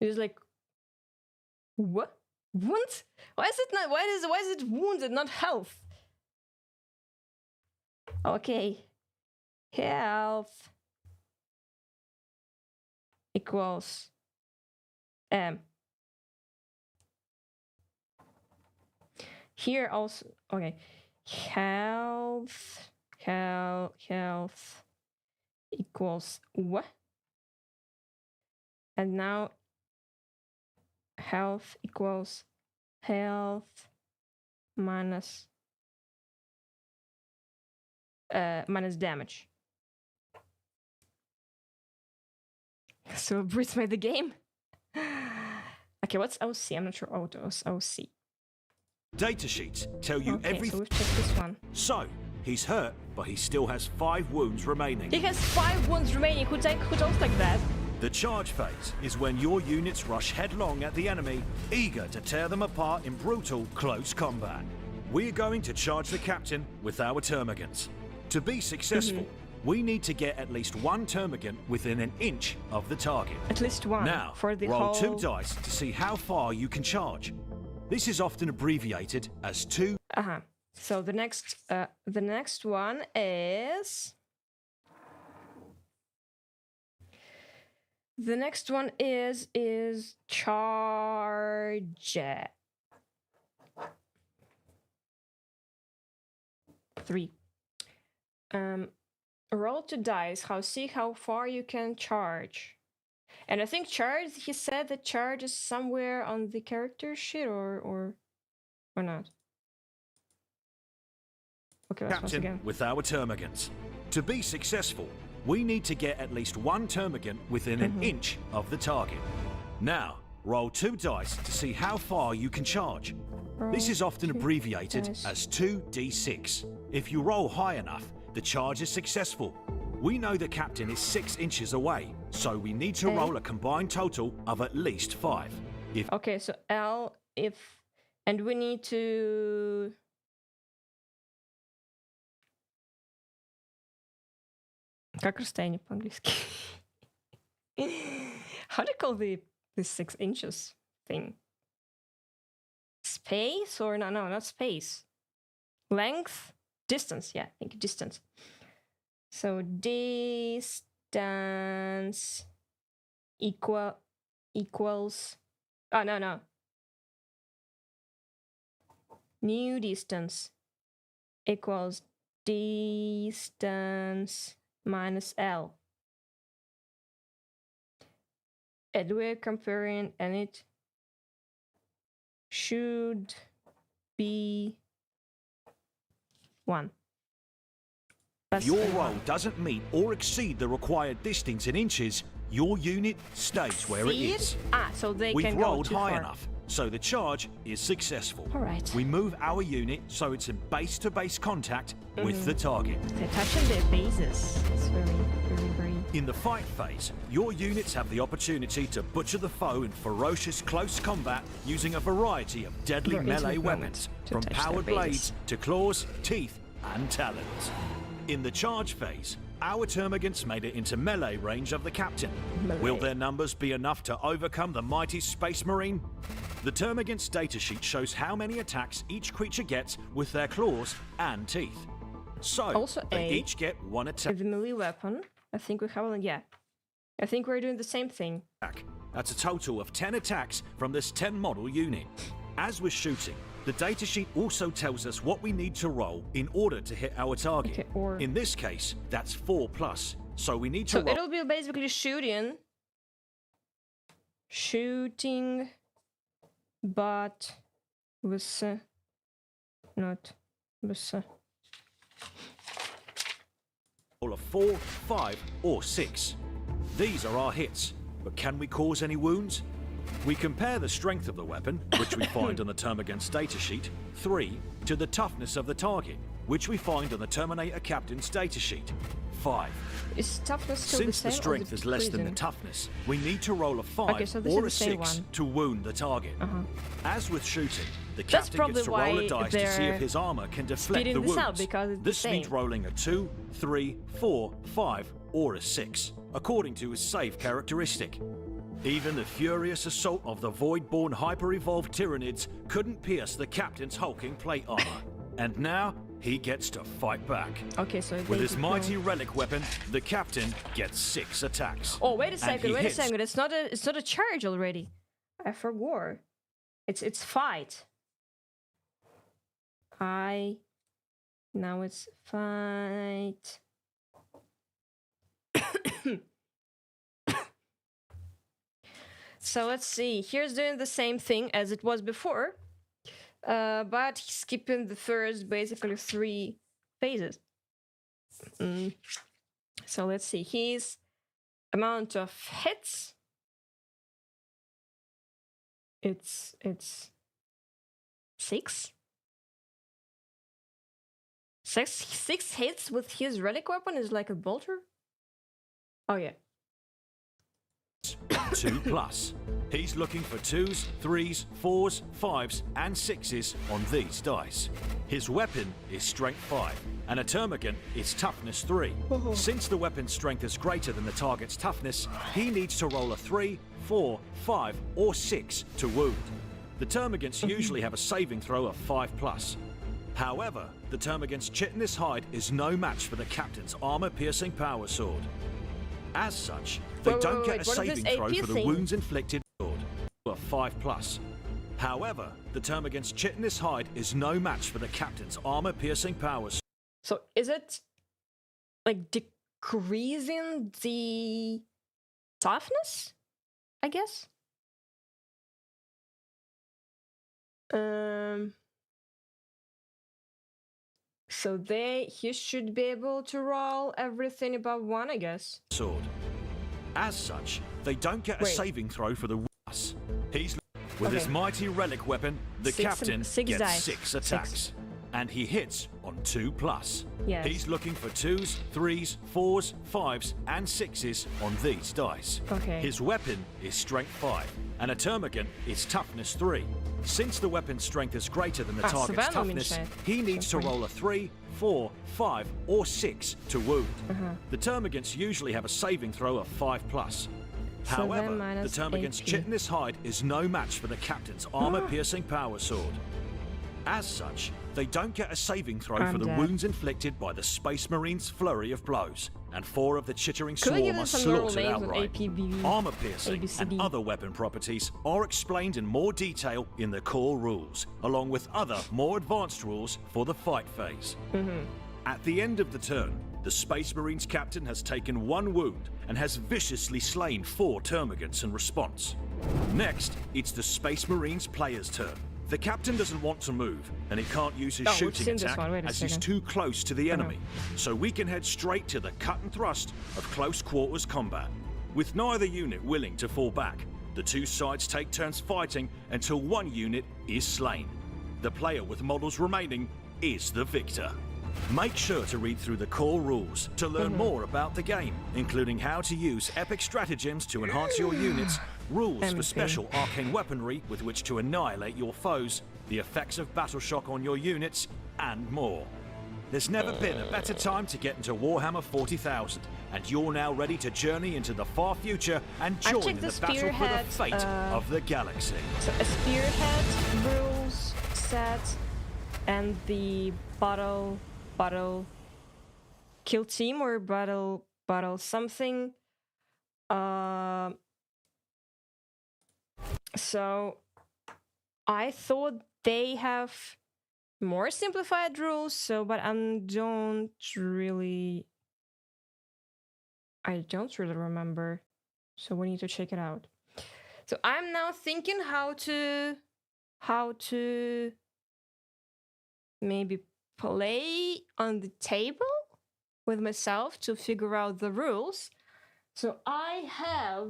It's like, what? Wound? Why is it not? Why is it wounded, not health? Okay, health equals M. Here also, okay, health equals what? And now health equals health minus damage. So Brits made the game. Okay, what's OC? I'm not sure. OC. Data sheets tell you everything. So we've checked this one. So, he's hurt, but he still has 5 wounds remaining. He has 5 wounds remaining. Who talks like that? The charge phase is when your units rush headlong at the enemy, eager to tear them apart in brutal close combat. We're going to charge the captain with our termagants. To be successful, we need to get at least one termagant within an inch of the target. At least one. Now, for the roll whole... 2 dice to see how far you can charge. This is often abbreviated as 2. So the next one is... The next one is charge. 3. Roll 2 dice. See how far you can charge. And I think charge. He said that charge is somewhere on the character sheet, or not. Okay, let's once again. With our termagants. To be successful, we need to get at least one termagant within an inch of the target. Now, roll 2 dice to see how far you can charge. This is often abbreviated as 2d6. If you roll high enough, the charge is successful. We know the captain is 6 inches away, so we need to roll a combined total of at least 5. Okay, so L, and we need to... Как расстояние по-английски? How do you call the 6 inches thing? Space or no, not space. Length, distance. Yeah, I think distance. So distance equals. Oh no. New distance equals distance minus L. And we're comparing, and it should be 1. If your roll doesn't meet or exceed the required distance in inches, your unit stays where it is. So they We've can rolled go too high far. enough, so the charge is successful. All right. We move our unit so it's in base-to-base contact with the target. They're touching their bases. It's very. In the fight phase, your units have the opportunity to butcher the foe in ferocious close combat using a variety of deadly melee weapons, from powered blades to claws, teeth, and talons. In the charge phase, our termagants made it into melee range of the captain. Will their numbers be enough to overcome the mighty Space Marine? The termagants datasheet shows how many attacks each creature gets with their claws and teeth. So, also they each get 1 attack. The melee weapon. I think we have one, yeah. I think we're doing the same thing. That's a total of 10 attacks from this 10 model unit. As with shooting, the datasheet also tells us what we need to roll in order to hit our target. Okay, in this case, that's 4+, so we need to roll... So it'll be basically shooting, but with not with Roll a 4, 5, or 6. These are our hits, but can we cause any wounds? We compare the strength of the weapon, which we find on the Termagant's datasheet, 3, to the toughness of the target, which we find on the Terminator Captain's datasheet, 5. Is toughness still Since the same, the strength is less than the toughness, we need to roll a 5 or a 6 to wound the target. As with shooting, the captain gets to roll a dice to see if his armor can deflect the wounds. This means rolling a 2, 3, 4, 5, or a 6, according to his save characteristic. Even the furious assault of the void-born hyper-evolved Tyranids couldn't pierce the captain's hulking plate armor. And now, he gets to fight back. Okay, so with his mighty relic weapon, the captain gets 6 attacks. Oh, wait a second, It's not a charge already. I forgot. It's fight. Now it's fight. So let's see. Here's doing the same thing as it was before, but he's skipping the first basically 3 phases. So let's see. His amount of hits. It's 6. 6 hits with his relic weapon is like a bolter. Oh yeah. 2+. He's looking for 2s, 3s, 4s, 5s, and 6s on these dice. His weapon is Strength 5, and a termagant is Toughness 3. Since the weapon's strength is greater than the target's toughness, he needs to roll a 3, 4, 5, or 6 to wound. The termagants usually have a saving throw of 5+. However, the termagant's chitinous hide is no match for the captain's armor-piercing power sword. As such, they don't get a saving throw for the wounds inflicted sword of 5+. However, the termagant's chitinous hide is no match for the captain's armor-piercing power sword. So is it like decreasing the toughness? I guess. So he should be able to roll everything above 1, I guess. Sword. As such, they don't get a saving throw for the wounds. He's with his mighty relic weapon. The captain gets 6 attacks, and he hits on 2+. Yes. He's looking for 2s, 3s, 4s, 5s, and 6s on these dice. Okay. His weapon is Strength 5, and a termagant is Toughness 3. Since the weapon's strength is greater than the target's toughness, he needs to roll a 3, 4, 5, or 6 to wound. The termagants usually have a saving throw of 5+. However, the termagant's chitinous hide is no match for the captain's armor-piercing power sword. As such, they don't get a saving throw for the wounds inflicted by the Space Marine's flurry of blows, and 4 of the chittering swarm are slaughtered outright. Armor-piercing and other weapon properties are explained in more detail in the core rules, along with other, more advanced rules for the fight phase. At the end of the turn, the Space Marine's captain has taken 1 wound and has viciously slain 4 termagants in response. Next, it's the Space Marine's player's turn. The captain doesn't want to move, and he can't use his shooting attack as he's too close to the enemy. So we can head straight to the cut and thrust of close quarters combat. With neither unit willing to fall back, the 2 sides take turns fighting until 1 unit is slain. The player with models remaining is the victor. Make sure to read through the core rules to learn more about the game, including how to use epic stratagems to enhance your units, rules for special arcane weaponry with which to annihilate your foes, the effects of battle shock on your units, and more. There's never been a better time to get into Warhammer 40,000, and you're now ready to journey into the far future and join in the battle for the fate of the galaxy. So a spearhead rules set and the battle kill team or battle something. So I thought they have more simplified rules, but I don't really remember. So we need to check it out. So I'm now thinking how to maybe play on the table with myself to figure out the rules. So I have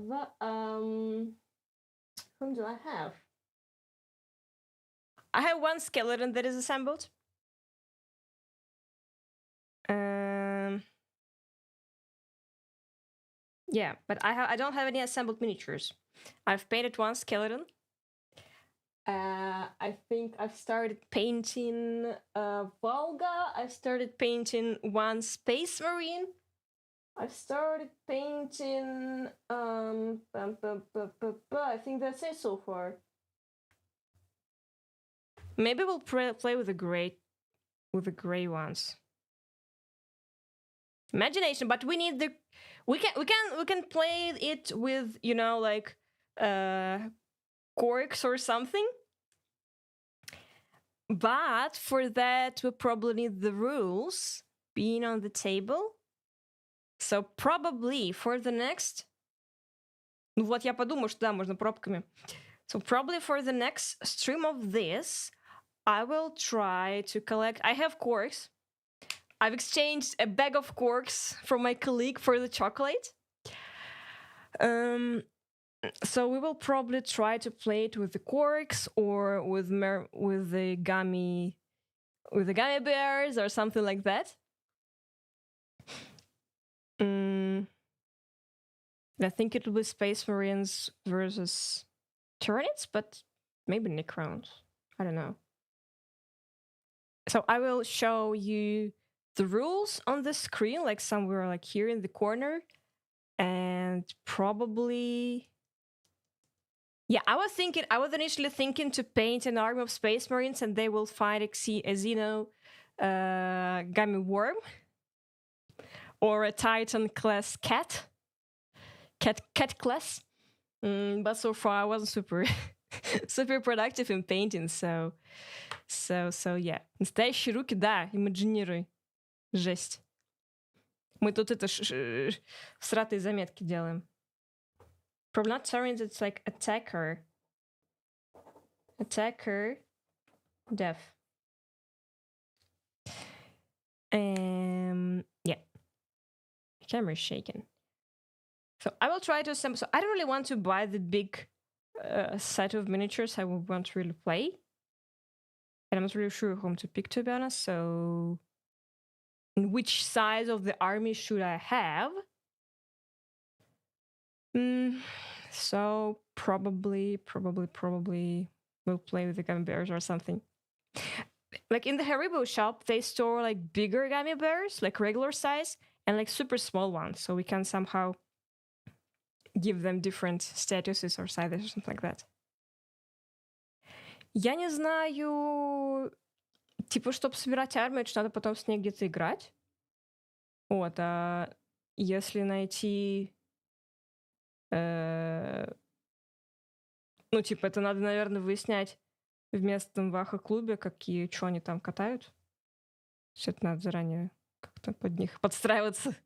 whom do I have? I have 1 skeleton that is assembled. Yeah, but I don't have any assembled miniatures. I've painted 1 skeleton. I think I've started painting Volga. I started painting 1 Space Marine. I've started painting I think that's it so far. Maybe we'll play with the gray ones. Imagination, but we need the we can play it with, you know, like corks or something. But for that we probably need the rules being on the table. So probably for the next... Ну вот я подумаю, что да, можно пробками. So probably for the next stream of this, I will try to collect... I have corks. I've exchanged a bag of corks from my colleague for the chocolate. So we will probably try to play it with the corks or with the gummy bears or something like that. I think it will be Space Marines versus Tyranids, but maybe Necrons. I don't know. So I will show you the rules on the screen, like somewhere like here in the corner. And probably... Yeah, I was initially thinking to paint an army of Space Marines and they will fight a Xeno Gummy Worm. Or a Titan class cat class. But so far I wasn't super productive in painting, so yeah. Настоящие руки, да, имаджинируй. Жесть. Мы тут это всратые заметки делаем. Probably not Tyrants, it's like attacker. Attacker. Def. Yeah. The camera is shaking. So I will try to assemble. So I don't really want to buy the big set of miniatures I would want to really play. And I'm not really sure whom to pick, to be honest. So which size of the army should I have? So probably we'll play with the gummy bears or something. Like in the Haribo shop, they store like bigger gummy bears, like regular size, and like super small ones. So we can somehow give them different statuses or sizes or something like that. Я не знаю, типа, чтобы собирать армию, это надо потом с ней где-то играть. Вот, а если найти... Ну, типа, это надо, наверное, выяснять в местном ваха-клубе, что они там катают. Все это надо заранее как-то под них подстраиваться.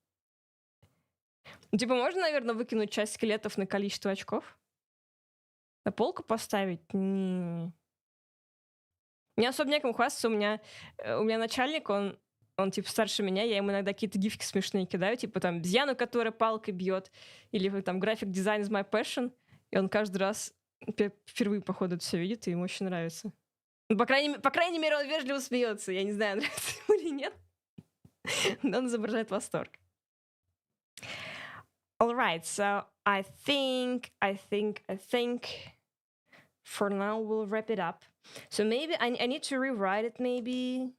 Ну, типа, можно, наверное, выкинуть часть скелетов на количество очков? На полку поставить? Не особо некому хвастаться. У меня начальник, он типа старше меня, я ему иногда какие-то гифки смешные кидаю, типа там обезьяну, которая палкой бьет, или там график дизайн is my passion, и он каждый раз впервые, походу, это все видит, и ему очень нравится. Ну, по крайней мере, он вежливо смеется. Я не знаю, нравится ему или нет, но он изображает восторг. All right, so I think for now we'll wrap it up. So maybe I need to rewrite it, maybe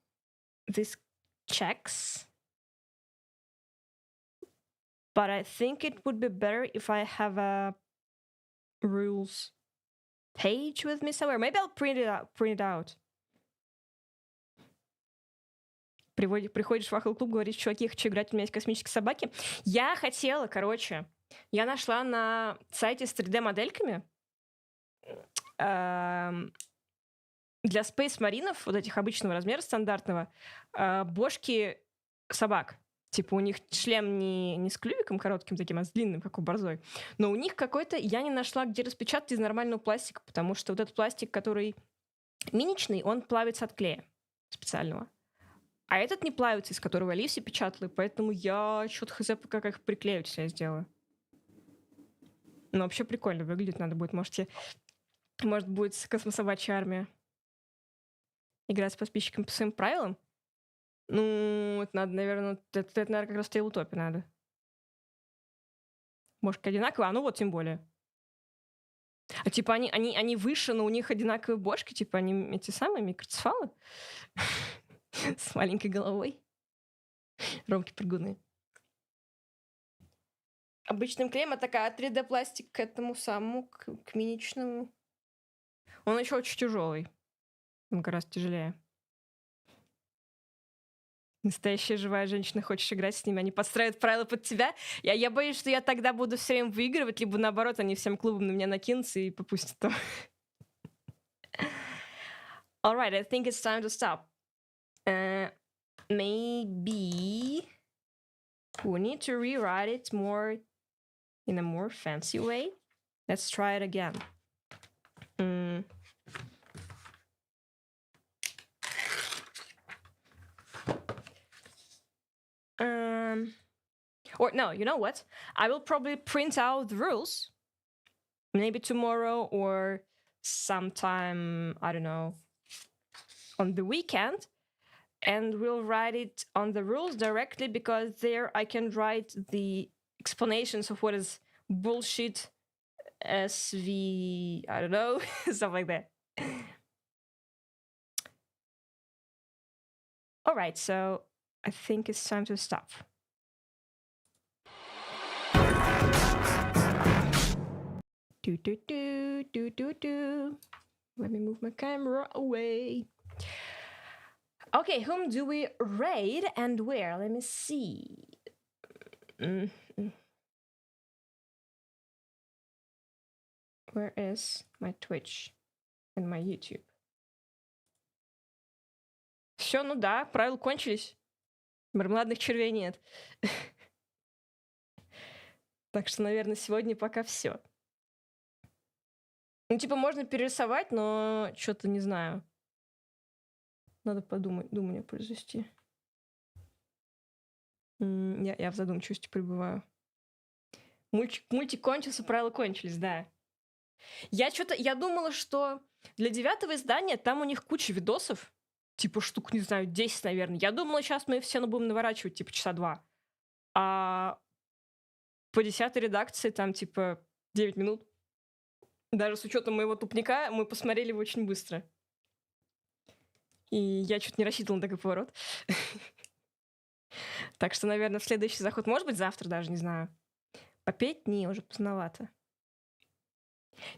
this checks. But I think it would be better if I have a rules page with me somewhere. Maybe I'll print it out. Приходишь в Вахл-клуб, говоришь, чуваки, я хочу играть, у меня есть космические собаки. Я хотела, я нашла на сайте с 3D-модельками для спейс-маринов, вот этих обычного размера, стандартного, бошки собак. Типа у них шлем не с клювиком коротким таким, а с длинным, как у борзой. Но у них какой-то... Я не нашла, где распечатать из нормального пластика, потому что вот этот пластик, который миничный, он плавится от клея специального. А этот не плавится, из которого я лифси печатала, поэтому я что-то хз пока как их приклеить все сделаю. Ну, вообще прикольно выглядит, надо будет, может, будет космособачья армия играть с подписчиками по своим правилам. Ну, это надо, наверное, это наверное, как раз Tabletop надо. Может, одинаково? А ну вот, тем более. А типа они выше, но у них одинаковые бошки, типа они эти самые микроцефалы с маленькой головой. Ромки-прыгуны. Обычным клеем, а такая 3D-пластик к этому самому, к миничному. Он еще очень тяжелый. Он гораздо тяжелее. Настоящая живая женщина, хочешь играть с ними, они подстраивают правила под тебя. Я боюсь, что я тогда буду все время выигрывать, либо наоборот, они всем клубом на меня накинутся и попустят там. Alright, I think it's time to stop. Maybe we need to rewrite it more in a more fancy way. Let's try it again. Or no, you know what? I will probably print out the rules. Maybe tomorrow or sometime, I don't know, on the weekend. And we'll write it on the rules directly because there I can write the explanations of what is bullshit SV, I don't know, stuff like that. All right, so I think it's time to stop. Let me move my camera away. Okay, whom do we raid and where? Let me see. Where is my Twitch and my YouTube? Все, ну да, правила кончились. Мармеладных червей нет. Так что, наверное, сегодня пока все. Ну, типа, можно перерисовать, но что-то не знаю. Надо подумать, думание произвести. Я в задумчивости пребываю. Мультик кончился, правила кончились, да. Я думала, что для 9-го издания там у них куча видосов. Типа штук, не знаю, 10, наверное. Я думала, сейчас мы все будем наворачивать, типа, часа 2. А по 10-й редакции там, типа, 9 минут. Даже с учетом моего тупника мы посмотрели его очень быстро. И я чуть не рассчитывала на такой поворот. Так что, наверное, в следующий заход, может быть, завтра даже, не знаю. По 5 дней уже поздновато.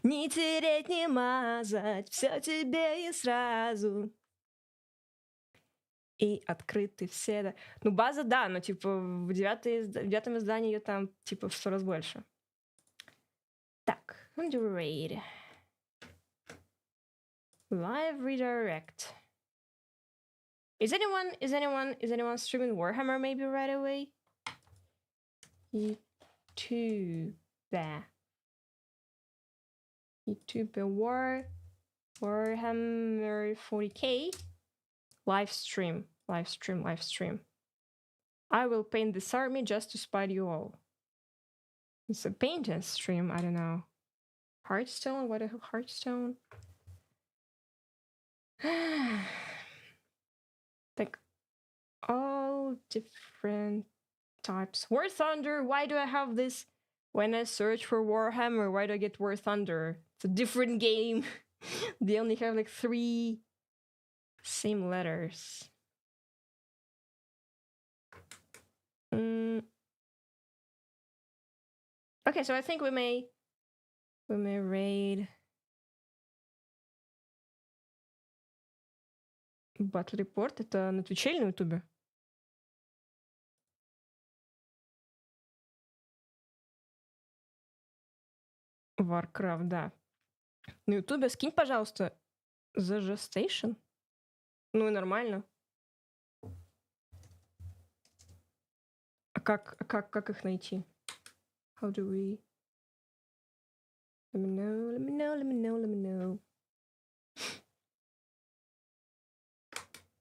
Не тереть, не мазать, все тебе и сразу. И открыты все, да. Ну, база, да, но, типа, в 9-м издании ее там, типа, в 100 раз больше. Так, raid. Live redirect. Is anyone streaming Warhammer maybe right away? VTuber. Warhammer 40k. Live stream. I will paint this army just to spite you all. It's a painting stream, I don't know. Hearthstone? What the hell, Hearthstone? Like, all different types. War Thunder, why do I have this? When I search for Warhammer, why do I get War Thunder? It's a different game. They only have like 3 same letters. Okay, so I think we may raid Battle Report. Это на Твиче или на Ютубе? Warcraft, да. На Ютубе скинь, пожалуйста, The Station. Ну и нормально. А как их найти? How do we... Let me know.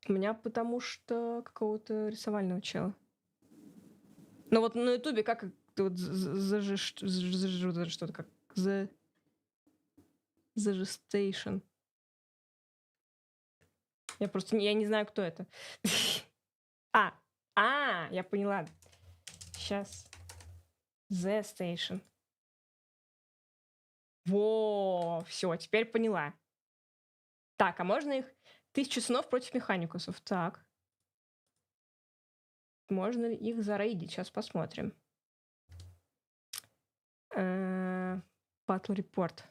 У меня потому что какого-то рисовального чела. Ну вот на Ютубе как вот что-то как The Station. Я не знаю, кто это. Я поняла. Сейчас. The Station. Во, все, теперь поняла. Так, а можно их 1000 снов против механикусов? Так. Можно ли их зарейдить? Сейчас посмотрим. Battle Report.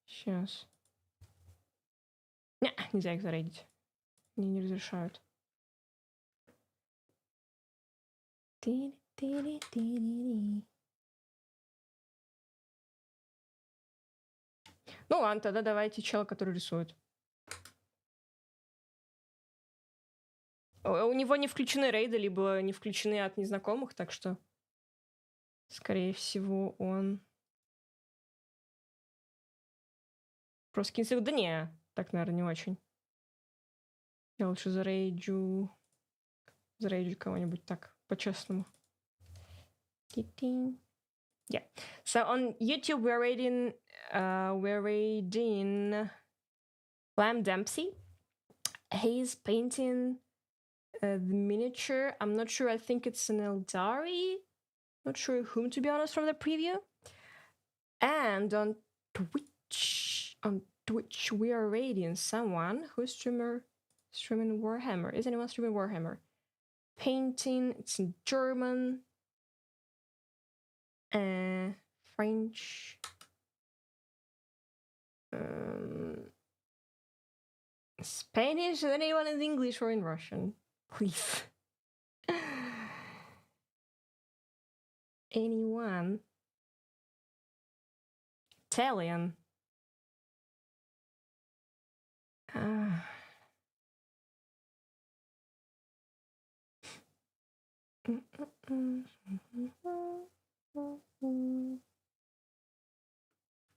Сейчас. Нельзя их зарейдить. Мне не разрешают. Ну ладно, тогда давайте чела, который рисует. У него не включены рейды, либо не включены от незнакомых, так что, скорее всего, он... Просто кинцев... Да не, так, наверное, не очень. Я лучше зарейджу кого-нибудь так, по-честному. Yeah. So on YouTube, we're raiding Lamb Dempsey. He's painting the miniature. I'm not sure. I think it's an Eldari Not sure whom, to be honest, from the preview. And on Twitch, we are raiding someone who's streaming Warhammer. Is anyone streaming Warhammer? Painting, it's in German, French, Spanish, and anyone in English or in Russian, please. Anyone? Italian.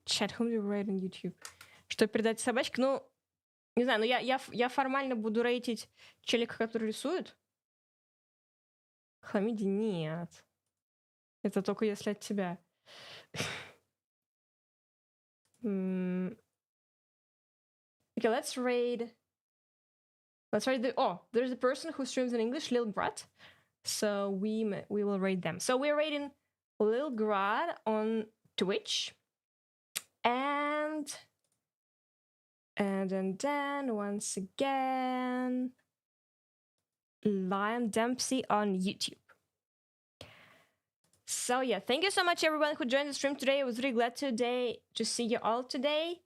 Chat, whom do you rate on YouTube? Что передать собачке? Ну, не знаю, но я формально буду рейтить челика, который рисует. Хламиди нет. Это только если от тебя. Okay, let's raid the... Oh, there's a person who streams in English, Lil Brat. So we will raid them. So we're raiding Lil Grad on Twitch. And then once again, Liam Dempsey on YouTube. So yeah, thank you so much everyone who joined the stream today. I was really glad to see you all today.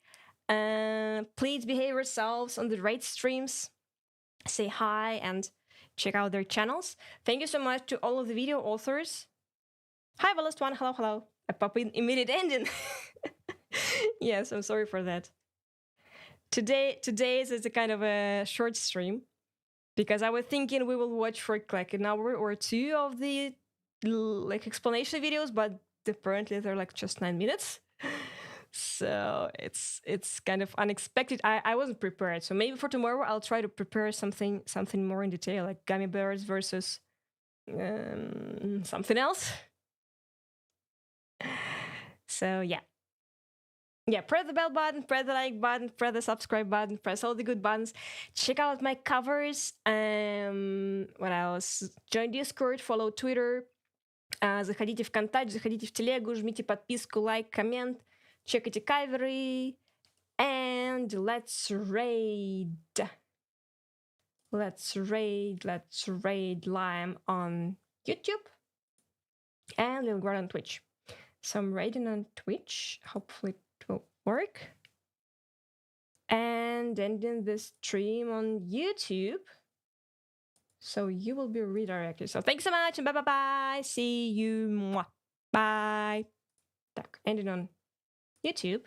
Please behave yourselves on the raid streams. Say hi and check out their channels. Thank you so much to all of the video authors. Hi, the last one. Hello, hello. I pop in immediate ending. Yes, I'm sorry for that. Today is a kind of a short stream because I was thinking we will watch for like an hour or two of the like explanation videos, but apparently they're like just 9 minutes. So it's kind of unexpected. I wasn't prepared, so maybe for tomorrow I'll try to prepare something more in detail, like gummy bears versus something else. So yeah, press the bell button, press the like button, press the subscribe button, press all the good buttons. Check out my covers. What else? Join Discord, follow Twitter. Заходите в контакт, заходите в телегу, жмите подписку, лайк, коммент. Чекайте каверы. And let's raid Lime on YouTube and Lil Grad on Twitch. So I'm raiding on Twitch. Hopefully it will work. And ending the stream on YouTube. So you will be redirected. So thanks so much and bye. See you. Bye. Так, ending on YouTube.